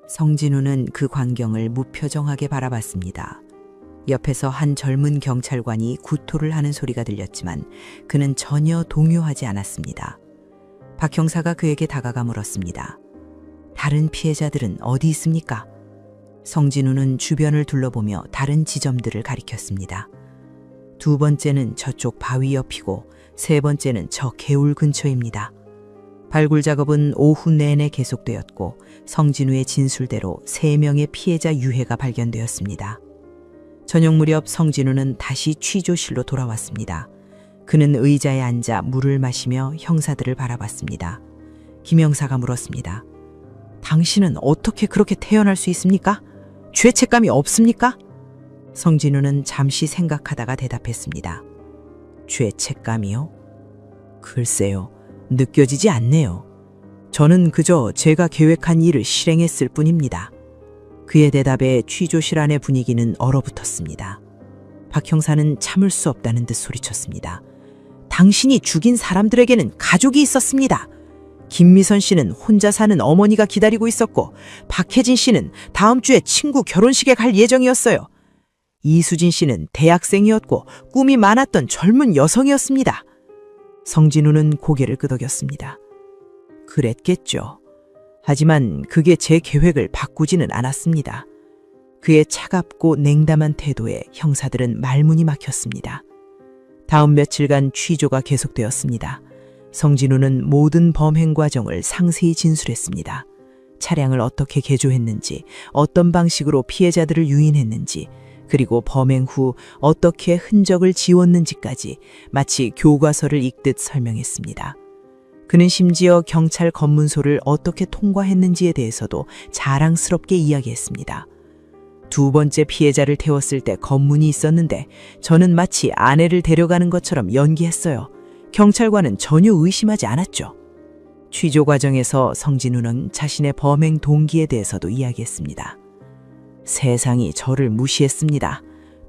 성진우는 그 광경을 무표정하게 바라봤습니다. 옆에서 한 젊은 경찰관이 구토를 하는 소리가 들렸지만 그는 전혀 동요하지 않았습니다. 박 형사가 그에게 다가가 물었습니다. 다른 피해자들은 어디 있습니까? 성진우는 주변을 둘러보며 다른 지점들을 가리켰습니다. 두 번째는 저쪽 바위 옆이고 세 번째는 저 개울 근처입니다. 발굴 작업은 오후 내내 계속되었고 성진우의 진술대로 3명의 피해자 유해가 발견되었습니다. 저녁 무렵 성진우는 다시 취조실로 돌아왔습니다. 그는 의자에 앉아 물을 마시며 형사들을 바라봤습니다. 김 형사가 물었습니다. 당신은 어떻게 그렇게 태어날 수 있습니까? 죄책감이 없습니까? 성진우는 잠시 생각하다가 대답했습니다. 죄책감이요? 글쎄요, 느껴지지 않네요. 저는 그저 제가 계획한 일을 실행했을 뿐입니다. 그의 대답에 취조실 안의 분위기는 얼어붙었습니다. 박 형사는 참을 수 없다는 듯 소리쳤습니다. 당신이 죽인 사람들에게는 가족이 있었습니다. 김미선 씨는 혼자 사는 어머니가 기다리고 있었고 박혜진 씨는 다음 주에 친구 결혼식에 갈 예정이었어요. 이수진 씨는 대학생이었고 꿈이 많았던 젊은 여성이었습니다. 성진우는 고개를 끄덕였습니다. 그랬겠죠. 하지만 그게 제 계획을 바꾸지는 않았습니다. 그의 차갑고 냉담한 태도에 형사들은 말문이 막혔습니다. 다음 며칠간 취조가 계속되었습니다. 성진우는 모든 범행 과정을 상세히 진술했습니다. 차량을 어떻게 개조했는지, 어떤 방식으로 피해자들을 유인했는지, 그리고 범행 후 어떻게 흔적을 지웠는지까지 마치 교과서를 읽듯 설명했습니다. 그는 심지어 경찰 검문소를 어떻게 통과했는지에 대해서도 자랑스럽게 이야기했습니다. 두 번째 피해자를 태웠을 때 검문이 있었는데 저는 마치 아내를 데려가는 것처럼 연기했어요. 경찰관은 전혀 의심하지 않았죠. 취조 과정에서 성진우는 자신의 범행 동기에 대해서도 이야기했습니다. 세상이 저를 무시했습니다.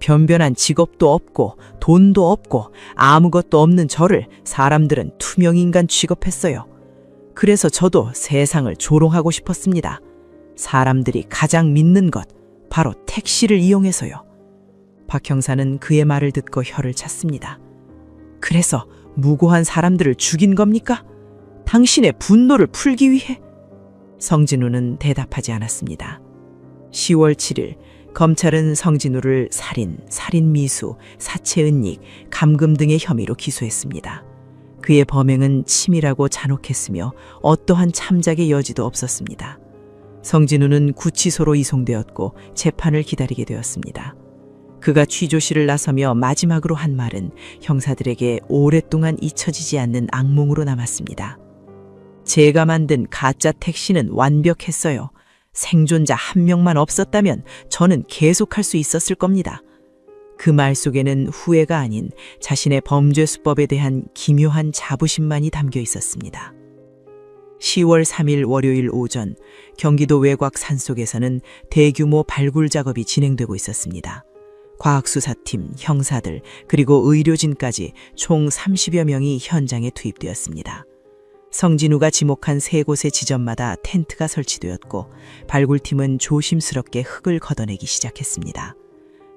변변한 직업도 없고 돈도 없고 아무것도 없는 저를 사람들은 투명인간 취급했어요. 그래서 저도 세상을 조롱하고 싶었습니다. 사람들이 가장 믿는 것, 바로 택시를 이용해서요. 박 형사는 그의 말을 듣고 혀를 찼습니다. 그래서 무고한 사람들을 죽인 겁니까? 당신의 분노를 풀기 위해? 성진우는 대답하지 않았습니다. 10월 7일 검찰은 성진우를 살인, 살인미수, 사체은닉, 감금 등의 혐의로 기소했습니다. 그의 범행은 치밀하고 잔혹했으며 어떠한 참작의 여지도 없었습니다. 성진우는 구치소로 이송되었고 재판을 기다리게 되었습니다. 그가 취조실을 나서며 마지막으로 한 말은 형사들에게 오랫동안 잊혀지지 않는 악몽으로 남았습니다. 제가 만든 가짜 택시는 완벽했어요. 생존자 한 명만 없었다면 저는 계속할 수 있었을 겁니다. 그 말 속에는 후회가 아닌 자신의 범죄 수법에 대한 기묘한 자부심만이 담겨 있었습니다. 10월 3일 월요일 오전 경기도 외곽 산속에서는 대규모 발굴 작업이 진행되고 있었습니다. 과학수사팀, 형사들, 그리고 의료진까지 총 30여 명이 현장에 투입되었습니다. 성진우가 지목한 3곳의 지점마다 텐트가 설치되었고 발굴팀은 조심스럽게 흙을 걷어내기 시작했습니다.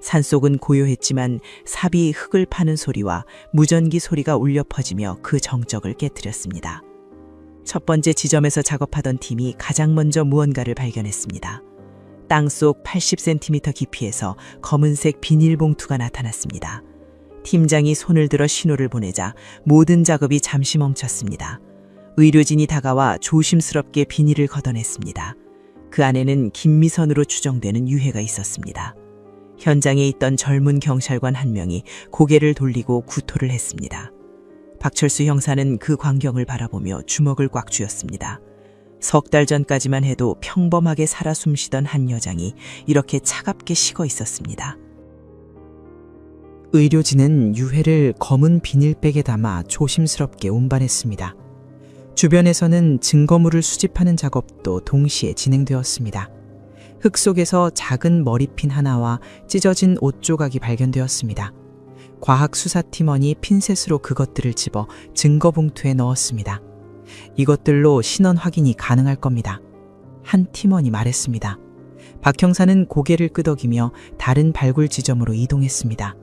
산속은 고요했지만 삽이 흙을 파는 소리와 무전기 소리가 울려 퍼지며 그 정적을 깨뜨렸습니다. 첫 번째 지점에서 작업하던 팀이 가장 먼저 무언가를 발견했습니다. 땅속 80cm 깊이에서 검은색 비닐봉투가 나타났습니다. 팀장이 손을 들어 신호를 보내자 모든 작업이 잠시 멈췄습니다. 의료진이 다가와 조심스럽게 비닐을 걷어냈습니다. 그 안에는 김미선으로 추정되는 유해가 있었습니다. 현장에 있던 젊은 경찰관 한 명이 고개를 돌리고 구토를 했습니다. 박철수 형사는 그 광경을 바라보며 주먹을 꽉 쥐었습니다. 석 달 전까지만 해도 평범하게 살아 숨쉬던 한 여장이 이렇게 차갑게 식어 있었습니다. 의료진은 유해를 검은 비닐백에 담아 조심스럽게 운반했습니다. 주변에서는 증거물을 수집하는 작업도 동시에 진행되었습니다. 흙 속에서 작은 머리핀 하나와 찢어진 옷 조각이 발견되었습니다. 과학수사팀원이 핀셋으로 그것들을 집어 증거봉투에 넣었습니다. 이것들로 신원 확인이 가능할 겁니다. 한 팀원이 말했습니다. 박 형사는 고개를 끄덕이며 다른 발굴 지점으로 이동했습니다.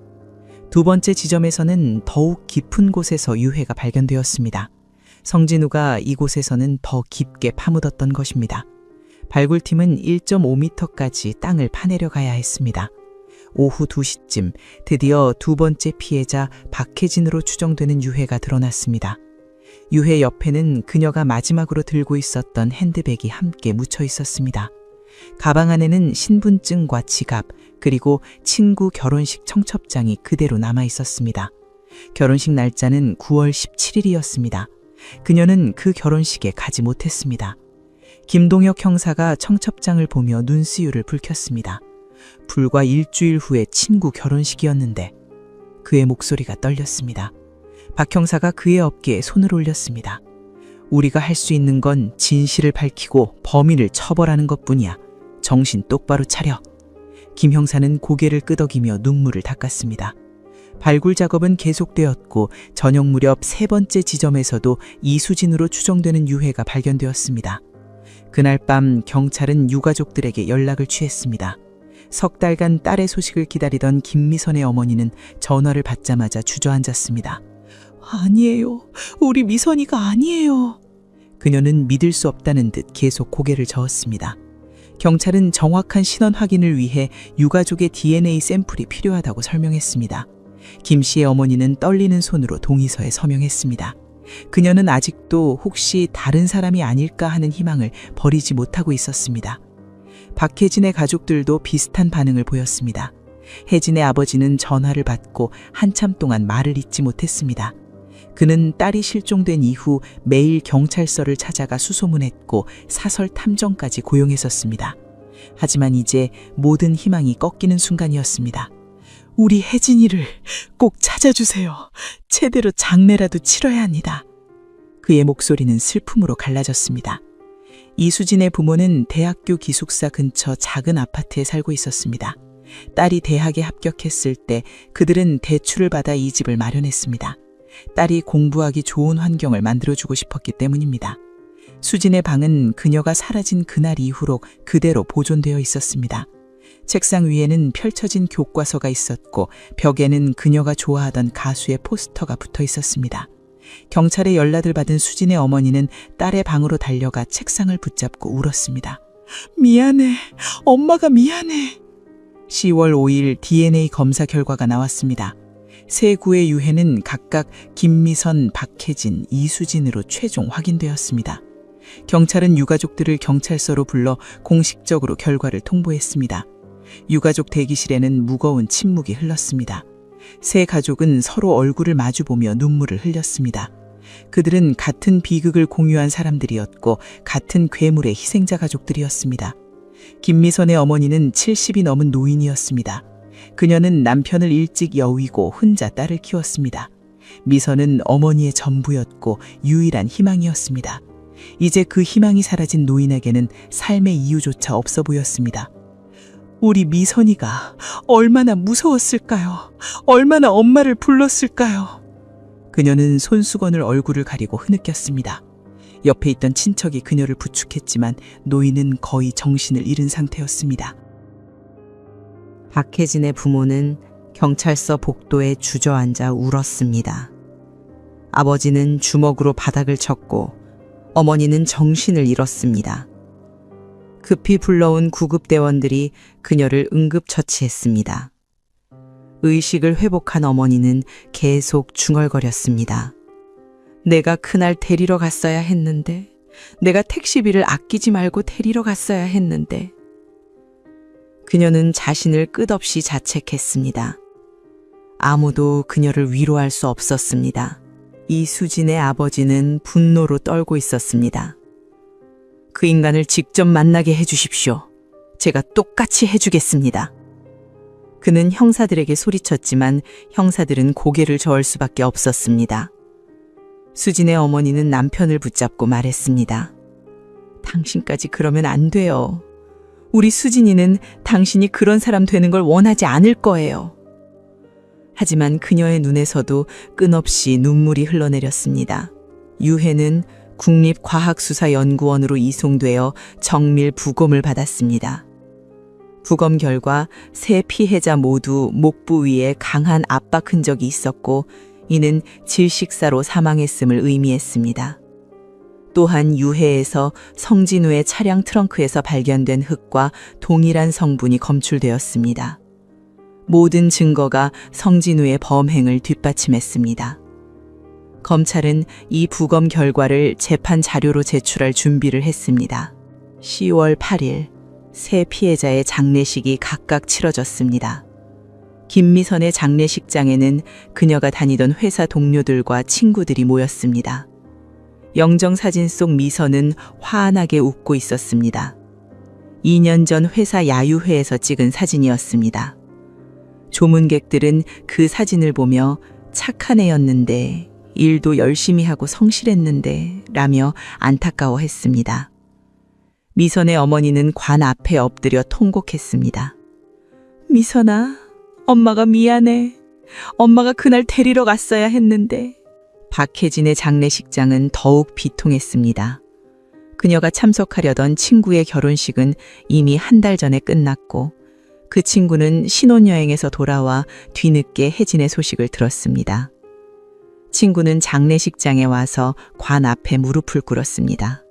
두 번째 지점에서는 더욱 깊은 곳에서 유해가 발견되었습니다. 성진우가 이곳에서는 더 깊게 파묻었던 것입니다. 발굴팀은 1.5m까지 땅을 파내려 가야 했습니다. 오후 2시쯤 드디어 두 번째 피해자 박혜진으로 추정되는 유해가 드러났습니다. 유해 옆에는 그녀가 마지막으로 들고 있었던 핸드백이 함께 묻혀 있었습니다. 가방 안에는 신분증과 지갑, 그리고 친구 결혼식 청첩장이 그대로 남아 있었습니다. 결혼식 날짜는 9월 17일이었습니다. 그녀는 그 결혼식에 가지 못했습니다. 김동혁 형사가 청첩장을 보며 눈시울을 붉혔습니다. 불과 일주일 후에 친구 결혼식이었는데 그의 목소리가 떨렸습니다. 박 형사가 그의 어깨에 손을 올렸습니다. 우리가 할 수 있는 건 진실을 밝히고 범인을 처벌하는 것뿐이야. 정신 똑바로 차려. 김 형사는 고개를 끄덕이며 눈물을 닦았습니다. 발굴 작업은 계속되었고 저녁 무렵 세 번째 지점에서도 이수진으로 추정되는 유해가 발견되었습니다. 그날 밤 경찰은 유가족들에게 연락을 취했습니다. 석 달간 딸의 소식을 기다리던 김미선의 어머니는 전화를 받자마자 주저앉았습니다. 아니에요. 우리 미선이가 아니에요. 그녀는 믿을 수 없다는 듯 계속 고개를 저었습니다. 경찰은 정확한 신원 확인을 위해 유가족의 DNA 샘플이 필요하다고 설명했습니다. 김 씨의 어머니는 떨리는 손으로 동의서에 서명했습니다. 그녀는 아직도 혹시 다른 사람이 아닐까 하는 희망을 버리지 못하고 있었습니다. 박혜진의 가족들도 비슷한 반응을 보였습니다. 혜진의 아버지는 전화를 받고 한참 동안 말을 잇지 못했습니다. 그는 딸이 실종된 이후 매일 경찰서를 찾아가 수소문했고 사설 탐정까지 고용했었습니다. 하지만 이제 모든 희망이 꺾이는 순간이었습니다. 우리 혜진이를 꼭 찾아주세요. 제대로 장례라도 치러야 합니다. 그의 목소리는 슬픔으로 갈라졌습니다. 이수진의 부모는 대학교 기숙사 근처 작은 아파트에 살고 있었습니다. 딸이 대학에 합격했을 때 그들은 대출을 받아 이 집을 마련했습니다. 딸이 공부하기 좋은 환경을 만들어주고 싶었기 때문입니다. 수진의 방은 그녀가 사라진 그날 이후로 그대로 보존되어 있었습니다. 책상 위에는 펼쳐진 교과서가 있었고 벽에는 그녀가 좋아하던 가수의 포스터가 붙어 있었습니다. 경찰에 연락을 받은 수진의 어머니는 딸의 방으로 달려가 책상을 붙잡고 울었습니다. 미안해. 엄마가 미안해. 10월 5일 DNA 검사 결과가 나왔습니다. 세 구의 유해는 각각 김미선, 박혜진, 이수진으로 최종 확인되었습니다. 경찰은 유가족들을 경찰서로 불러 공식적으로 결과를 통보했습니다. 유가족 대기실에는 무거운 침묵이 흘렀습니다. 세 가족은 서로 얼굴을 마주보며 눈물을 흘렸습니다. 그들은 같은 비극을 공유한 사람들이었고 같은 괴물의 희생자 가족들이었습니다. 김미선의 어머니는 70이 넘은 노인이었습니다. 그녀는 남편을 일찍 여위고 혼자 딸을 키웠습니다. 미선은 어머니의 전부였고 유일한 희망이었습니다. 이제 그 희망이 사라진 노인에게는 삶의 이유조차 없어 보였습니다. 우리 미선이가 얼마나 무서웠을까요? 얼마나 엄마를 불렀을까요? 그녀는 손수건을 얼굴을 가리고 흐느꼈습니다. 옆에 있던 친척이 그녀를 부축했지만 노인은 거의 정신을 잃은 상태였습니다. 박혜진의 부모는 경찰서 복도에 주저앉아 울었습니다. 아버지는 주먹으로 바닥을 쳤고 어머니는 정신을 잃었습니다. 급히 불러온 구급대원들이 그녀를 응급처치했습니다. 의식을 회복한 어머니는 계속 중얼거렸습니다. 내가 그날 데리러 갔어야 했는데, 내가 택시비를 아끼지 말고 데리러 갔어야 했는데. 그녀는 자신을 끝없이 자책했습니다. 아무도 그녀를 위로할 수 없었습니다. 이수진의 아버지는 분노로 떨고 있었습니다. 그 인간을 직접 만나게 해주십시오. 제가 똑같이 해주겠습니다. 그는 형사들에게 소리쳤지만 형사들은 고개를 저을 수밖에 없었습니다. 수진의 어머니는 남편을 붙잡고 말했습니다. 당신까지 그러면 안 돼요. 우리 수진이는 당신이 그런 사람 되는 걸 원하지 않을 거예요. 하지만 그녀의 눈에서도 끝없이 눈물이 흘러내렸습니다. 유해는 국립과학수사연구원으로 이송되어 정밀 부검을 받았습니다. 부검 결과 세 피해자 모두 목부 위에 강한 압박 흔적이 있었고 이는 질식사로 사망했음을 의미했습니다. 또한 유해에서 성진우의 차량 트렁크에서 발견된 흙과 동일한 성분이 검출되었습니다. 모든 증거가 성진우의 범행을 뒷받침했습니다. 검찰은 이 부검 결과를 재판 자료로 제출할 준비를 했습니다. 10월 8일 세 피해자의 장례식이 각각 치러졌습니다. 김미선의 장례식장에는 그녀가 다니던 회사 동료들과 친구들이 모였습니다. 영정사진 속 미선은 환하게 웃고 있었습니다. 2년 전 회사 야유회에서 찍은 사진이었습니다. 조문객들은 그 사진을 보며 착한 애였는데, 일도 열심히 하고 성실했는데 라며 안타까워했습니다. 미선의 어머니는 관 앞에 엎드려 통곡했습니다. 미선아, 엄마가 미안해. 엄마가 그날 데리러 갔어야 했는데. 박혜진의 장례식장은 더욱 비통했습니다. 그녀가 참석하려던 친구의 결혼식은 이미 한 달 전에 끝났고 그 친구는 신혼여행에서 돌아와 뒤늦게 혜진의 소식을 들었습니다. 친구는 장례식장에 와서 관 앞에 무릎을 꿇었습니다.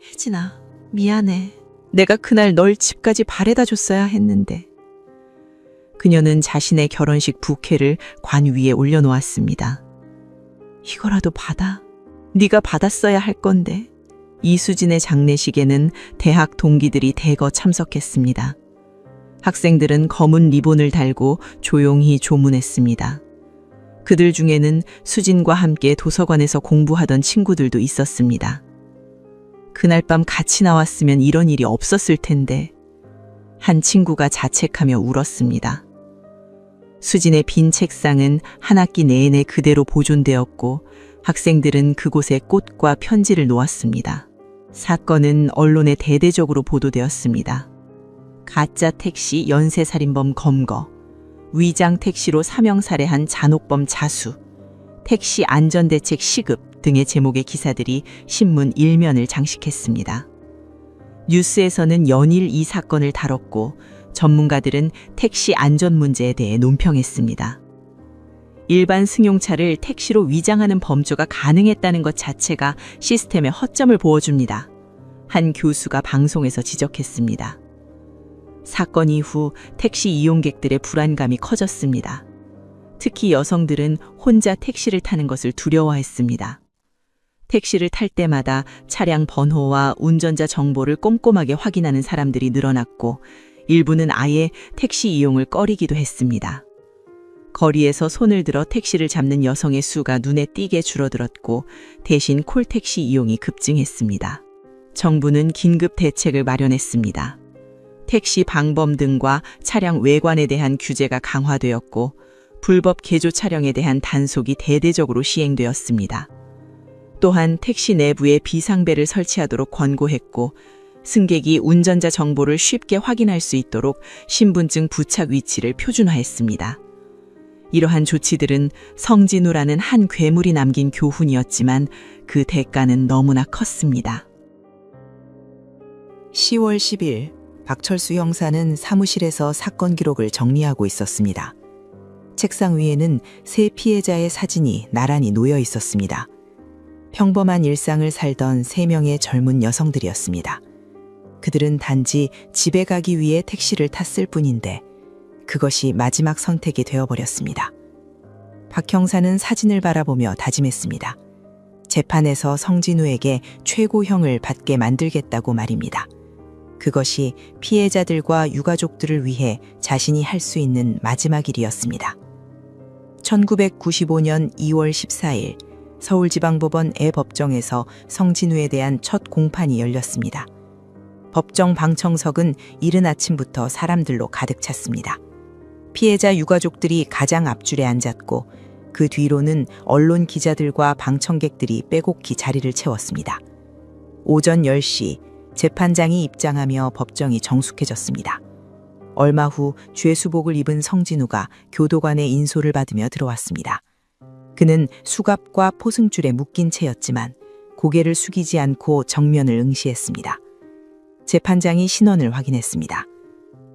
혜진아, 미안해. 내가 그날 널 집까지 바래다 줬어야 했는데. 그녀는 자신의 결혼식 부케를 관 위에 올려놓았습니다. 이거라도 받아. 네가 받았어야 할 건데. 이수진의 장례식에는 대학 동기들이 대거 참석했습니다. 학생들은 검은 리본을 달고 조용히 조문했습니다. 그들 중에는 수진과 함께 도서관에서 공부하던 친구들도 있었습니다. 그날 밤 같이 나왔으면 이런 일이 없었을 텐데. 한 친구가 자책하며 울었습니다. 수진의 빈 책상은 한 학기 내내 그대로 보존되었고 학생들은 그곳에 꽃과 편지를 놓았습니다. 사건은 언론에 대대적으로 보도되었습니다. 가짜 택시 연쇄살인범 검거, 위장 택시로 사명살해한 잔혹범 자수, 택시 안전대책 시급 등의 제목의 기사들이 신문 1면을 장식했습니다. 뉴스에서는 연일 이 사건을 다뤘고 전문가들은 택시 안전 문제에 대해 논평했습니다. 일반 승용차를 택시로 위장하는 범죄가 가능했다는 것 자체가 시스템의 허점을 보여줍니다. 한 교수가 방송에서 지적했습니다. 사건 이후 택시 이용객들의 불안감이 커졌습니다. 특히 여성들은 혼자 택시를 타는 것을 두려워했습니다. 택시를 탈 때마다 차량 번호와 운전자 정보를 꼼꼼하게 확인하는 사람들이 늘어났고 일부는 아예 택시 이용을 꺼리기도 했습니다. 거리에서 손을 들어 택시를 잡는 여성의 수가 눈에 띄게 줄어들었고 대신 콜택시 이용이 급증했습니다. 정부는 긴급 대책을 마련했습니다. 택시 방범 등과 차량 외관에 대한 규제가 강화되었고 불법 개조 차량에 대한 단속이 대대적으로 시행되었습니다. 또한 택시 내부에 비상벨을 설치하도록 권고했고 승객이 운전자 정보를 쉽게 확인할 수 있도록 신분증 부착 위치를 표준화했습니다. 이러한 조치들은 성진우라는 한 괴물이 남긴 교훈이었지만 그 대가는 너무나 컸습니다. 10월 10일 박철수 형사는 사무실에서 사건 기록을 정리하고 있었습니다. 책상 위에는 세 피해자의 사진이 나란히 놓여 있었습니다. 평범한 일상을 살던 3명의 젊은 여성들이었습니다. 그들은 단지 집에 가기 위해 택시를 탔을 뿐인데 그것이 마지막 선택이 되어버렸습니다. 박 형사는 사진을 바라보며 다짐했습니다. 재판에서 성진우에게 최고형을 받게 만들겠다고 말입니다. 그것이 피해자들과 유가족들을 위해 자신이 할 수 있는 마지막 일이었습니다. 1995년 2월 14일 서울지방법원 애법정에서 성진우에 대한 첫 공판이 열렸습니다. 법정 방청석은 이른 아침부터 사람들로 가득 찼습니다. 피해자 유가족들이 가장 앞줄에 앉았고 그 뒤로는 언론 기자들과 방청객들이 빼곡히 자리를 채웠습니다. 오전 10시 재판장이 입장하며 법정이 정숙해졌습니다. 얼마 후 죄수복을 입은 성진우가 교도관의 인솔을 받으며 들어왔습니다. 그는 수갑과 포승줄에 묶인 채였지만 고개를 숙이지 않고 정면을 응시했습니다. 재판장이 신원을 확인했습니다.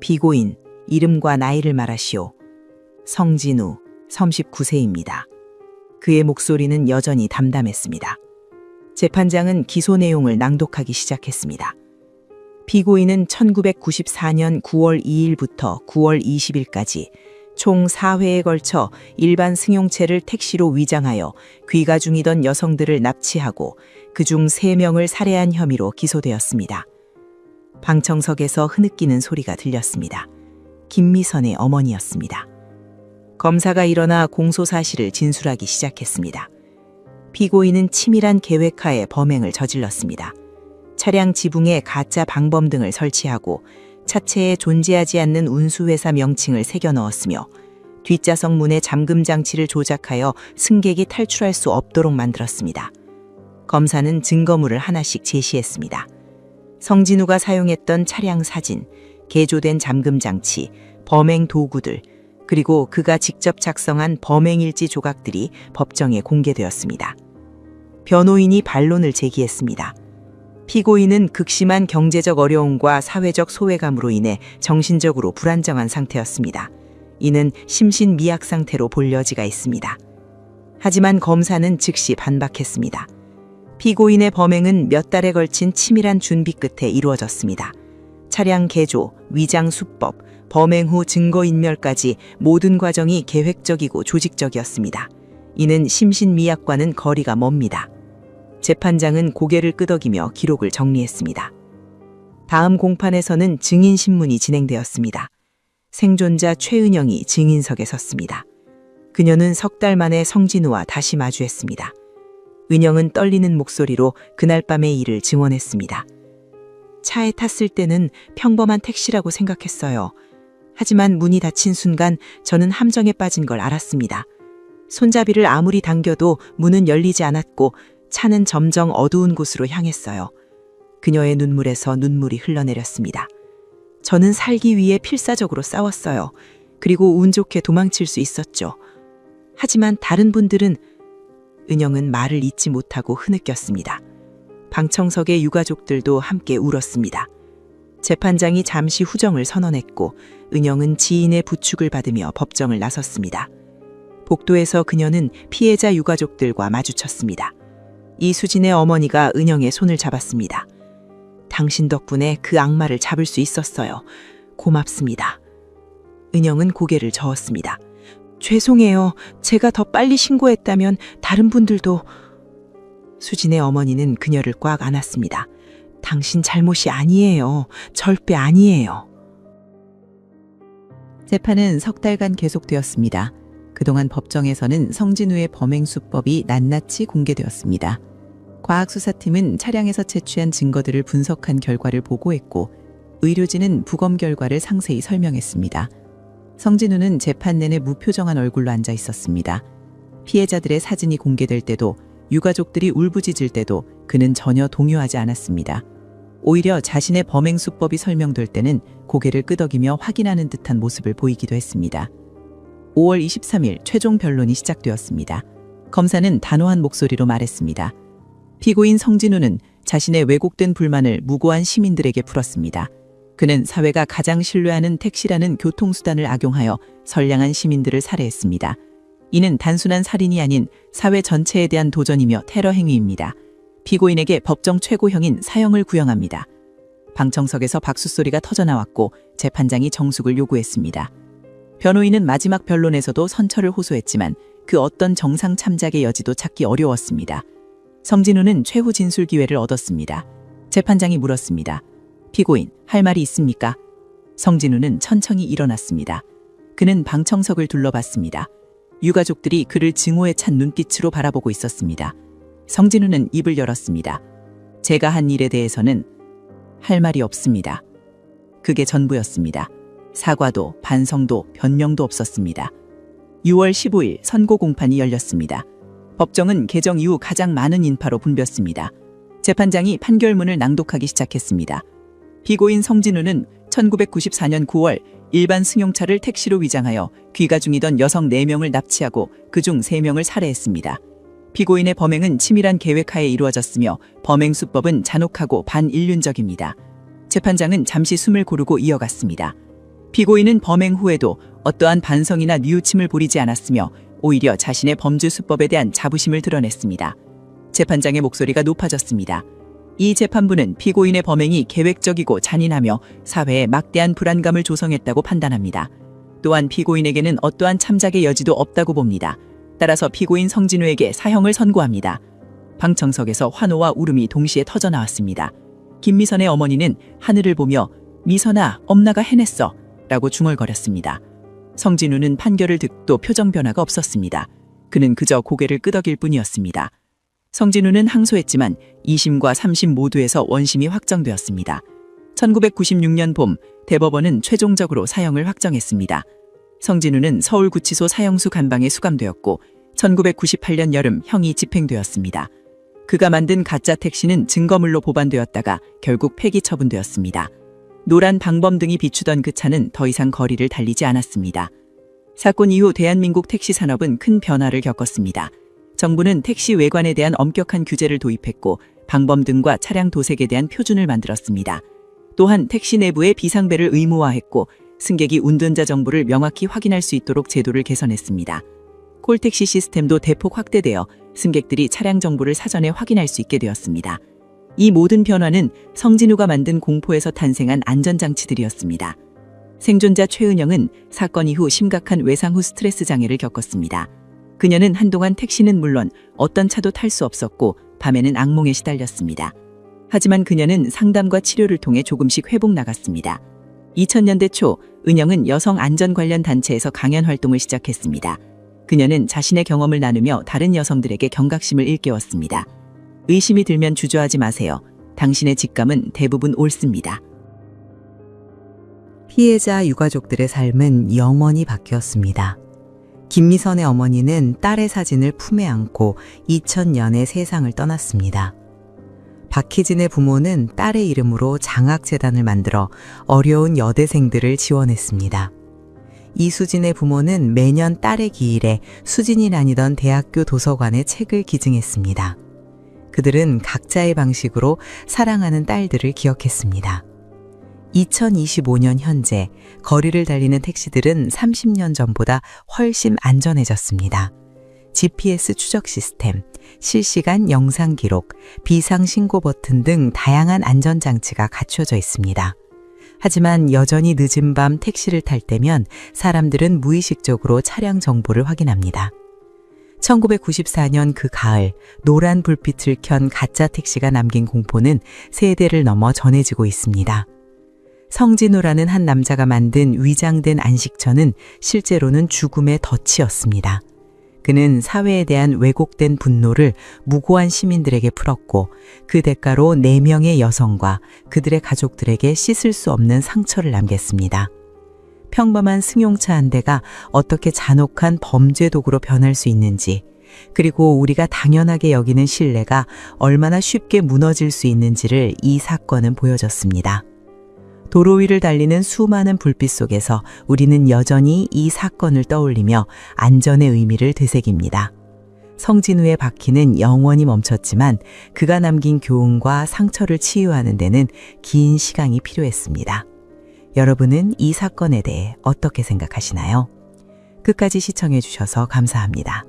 피고인, 이름과 나이를 말하시오. 성진우, 39세입니다. 그의 목소리는 여전히 담담했습니다. 재판장은 기소 내용을 낭독하기 시작했습니다. 피고인은 1994년 9월 2일부터 9월 20일까지 총 4회에 걸쳐 일반 승용차를 택시로 위장하여 귀가 중이던 여성들을 납치하고 그중 3명을 살해한 혐의로 기소되었습니다. 방청석에서 흐느끼는 소리가 들렸습니다. 김미선의 어머니였습니다. 검사가 일어나 공소 사실을 진술하기 시작했습니다. 피고인은 치밀한 계획하에 범행을 저질렀습니다. 차량 지붕에 가짜 방범 등을 설치하고 차체에 존재하지 않는 운수회사 명칭을 새겨 넣었으며 뒷좌석 문에 잠금 장치를 조작하여 승객이 탈출할 수 없도록 만들었습니다. 검사는 증거물을 하나씩 제시했습니다. 성진우가 사용했던 차량 사진, 개조된 잠금 장치, 범행 도구들, 그리고 그가 직접 작성한 범행일지 조각들이 법정에 공개되었습니다. 변호인이 반론을 제기했습니다. 피고인은 극심한 경제적 어려움과 사회적 소외감으로 인해 정신적으로 불안정한 상태였습니다. 이는 심신미약 상태로 볼 여지가 있습니다. 하지만 검사는 즉시 반박했습니다. 피고인의 범행은 몇 달에 걸친 치밀한 준비 끝에 이루어졌습니다. 차량 개조, 위장 수법, 범행 후 증거인멸까지 모든 과정이 계획적이고 조직적이었습니다. 이는 심신미약과는 거리가 멉니다. 재판장은 고개를 끄덕이며 기록을 정리했습니다. 다음 공판에서는 증인신문이 진행되었습니다. 생존자 최은영이 증인석에 섰습니다. 그녀는 석 달 만에 성진우와 다시 마주했습니다. 은영은 떨리는 목소리로 그날 밤의 일을 증언했습니다. 차에 탔을 때는 평범한 택시라고 생각했어요. 하지만 문이 닫힌 순간 저는 함정에 빠진 걸 알았습니다. 손잡이를 아무리 당겨도 문은 열리지 않았고 차는 점점 어두운 곳으로 향했어요. 그녀의 눈물에서 눈물이 흘러내렸습니다. 저는 살기 위해 필사적으로 싸웠어요. 그리고 운 좋게 도망칠 수 있었죠. 하지만 다른 분들은... 은영은 말을 잇지 못하고 흐느꼈습니다. 방청석의 유가족들도 함께 울었습니다. 재판장이 잠시 후정을 선언했고 은영은 지인의 부축을 받으며 법정을 나섰습니다. 복도에서 그녀는 피해자 유가족들과 마주쳤습니다. 이수진의 어머니가 은영의 손을 잡았습니다. 당신 덕분에 그 악마를 잡을 수 있었어요. 고맙습니다. 은영은 고개를 저었습니다. 죄송해요. 제가 더 빨리 신고했다면 다른 분들도... 수진의 어머니는 그녀를 꽉 안았습니다. 당신 잘못이 아니에요. 절대 아니에요. 재판은 석 달간 계속되었습니다. 그동안 법정에서는 성진우의 범행 수법이 낱낱이 공개되었습니다. 과학수사팀은 차량에서 채취한 증거들을 분석한 결과를 보고했고 의료진은 부검 결과를 상세히 설명했습니다. 성진우는 재판 내내 무표정한 얼굴로 앉아 있었습니다. 피해자들의 사진이 공개될 때도 유가족들이 울부짖을 때도 그는 전혀 동요하지 않았습니다. 오히려 자신의 범행 수법이 설명될 때는 고개를 끄덕이며 확인하는 듯한 모습을 보이기도 했습니다. 5월 23일 최종 변론이 시작되었습니다. 검사는 단호한 목소리로 말했습니다. 피고인 성진우는 자신의 왜곡된 불만을 무고한 시민들에게 풀었습니다. 그는 사회가 가장 신뢰하는 택시라는 교통수단을 악용하여 선량한 시민들을 살해했습니다. 이는 단순한 살인이 아닌 사회 전체에 대한 도전이며 테러 행위입니다. 피고인에게 법정 최고형인 사형을 구형합니다. 방청석에서 박수 소리가 터져나왔고 재판장이 정숙을 요구했습니다. 변호인은 마지막 변론에서도 선처를 호소했지만 그 어떤 정상 참작의 여지도 찾기 어려웠습니다. 성진우는 최후 진술 기회를 얻었습니다. 재판장이 물었습니다. 피고인, 할 말이 있습니까? 성진우는 천천히 일어났습니다. 그는 방청석을 둘러봤습니다. 유가족들이 그를 증오에 찬 눈빛으로 바라보고 있었습니다. 성진우는 입을 열었습니다. 제가 한 일에 대해서는 할 말이 없습니다. 그게 전부였습니다. 사과도 반성도 변명도 없었습니다. 6월 15일 선고 공판이 열렸습니다. 법정은 개정 이후 가장 많은 인파로 붐볐습니다. 재판장이 판결문을 낭독하기 시작했습니다. 피고인 성진우는 1994년 9월 일반 승용차를 택시로 위장하여 귀가 중이던 여성 4명을 납치하고 그중 3명을 살해했습니다. 피고인의 범행은 치밀한 계획하에 이루어졌으며 범행 수법은 잔혹하고 반인륜적입니다. 재판장은 잠시 숨을 고르고 이어갔습니다. 피고인은 범행 후에도 어떠한 반성이나 뉘우침을 보이지 않았으며 오히려 자신의 범죄 수법에 대한 자부심을 드러냈습니다. 재판장의 목소리가 높아졌습니다. 이 재판부는 피고인의 범행이 계획적이고 잔인하며 사회에 막대한 불안감을 조성했다고 판단합니다. 또한 피고인에게는 어떠한 참작의 여지도 없다고 봅니다. 따라서 피고인 성진우에게 사형을 선고합니다. 방청석에서 환호와 울음이 동시에 터져나왔습니다. 김미선의 어머니는 하늘을 보며 미선아, 엄마가 해냈어 라고 중얼거렸습니다. 성진우는 판결을 듣도 표정 변화가 없었습니다. 그는 그저 고개를 끄덕일 뿐이었습니다. 성진우는 항소했지만 2심과 3심 모두에서 원심이 확정되었습니다. 1996년 봄 대법원은 최종적으로 사형을 확정했습니다. 성진우는 서울구치소 사형수 감방에 수감되었고 1998년 여름 형이 집행되었습니다. 그가 만든 가짜 택시는 증거물로 보관되었다가 결국 폐기 처분되었습니다. 노란 방범등이 비추던 그 차는 더 이상 거리를 달리지 않았습니다. 사건 이후 대한민국 택시 산업은 큰 변화를 겪었습니다. 정부는 택시 외관에 대한 엄격한 규제를 도입했고 방범등과 차량 도색에 대한 표준을 만들었습니다. 또한 택시 내부의 비상벨을 의무화했고 승객이 운전자 정보를 명확히 확인할 수 있도록 제도를 개선했습니다. 콜택시 시스템도 대폭 확대되어 승객들이 차량 정보를 사전에 확인할 수 있게 되었습니다. 이 모든 변화는 성진우가 만든 공포에서 탄생한 안전장치들이었습니다. 생존자 최은영은 사건 이후 심각한 외상 후 스트레스 장애를 겪었습니다. 그녀는 한동안 택시는 물론 어떤 차도 탈 수 없었고 밤에는 악몽에 시달렸습니다. 하지만 그녀는 상담과 치료를 통해 조금씩 회복 나갔습니다. 2000년대 초 은영은 여성 안전 관련 단체에서 강연 활동을 시작했습니다. 그녀는 자신의 경험을 나누며 다른 여성들에게 경각심을 일깨웠습니다. 의심이 들면 주저하지 마세요. 당신의 직감은 대부분 옳습니다. 피해자 유가족들의 삶은 영원히 바뀌었습니다. 김미선의 어머니는 딸의 사진을 품에 안고 2000년에 세상을 떠났습니다. 박희진의 부모는 딸의 이름으로 장학재단을 만들어 어려운 여대생들을 지원했습니다. 이수진의 부모는 매년 딸의 기일에 수진이 다니던 대학교 도서관에 책을 기증했습니다. 그들은 각자의 방식으로 사랑하는 딸들을 기억했습니다. 2025년 현재 거리를 달리는 택시들은 30년 전보다 훨씬 안전해졌습니다. GPS 추적 시스템, 실시간 영상 기록, 비상 신고 버튼 등 다양한 안전장치가 갖춰져 있습니다. 하지만 여전히 늦은 밤 택시를 탈 때면 사람들은 무의식적으로 차량 정보를 확인합니다. 1994년 그 가을 노란 불빛을 켠 가짜 택시가 남긴 공포는 세대를 넘어 전해지고 있습니다. 성진우라는 한 남자가 만든 위장된 안식처는 실제로는 죽음의 덫이었습니다. 그는 사회에 대한 왜곡된 분노를 무고한 시민들에게 풀었고 그 대가로 4명의 여성과 그들의 가족들에게 씻을 수 없는 상처를 남겼습니다. 평범한 승용차 한 대가 어떻게 잔혹한 범죄 도구로 변할 수 있는지, 그리고 우리가 당연하게 여기는 신뢰가 얼마나 쉽게 무너질 수 있는지를 이 사건은 보여줬습니다. 도로 위를 달리는 수많은 불빛 속에서 우리는 여전히 이 사건을 떠올리며 안전의 의미를 되새깁니다. 성진우의 바퀴는 영원히 멈췄지만 그가 남긴 교훈과 상처를 치유하는 데는 긴 시간이 필요했습니다. 여러분은 이 사건에 대해 어떻게 생각하시나요? 끝까지 시청해 주셔서 감사합니다.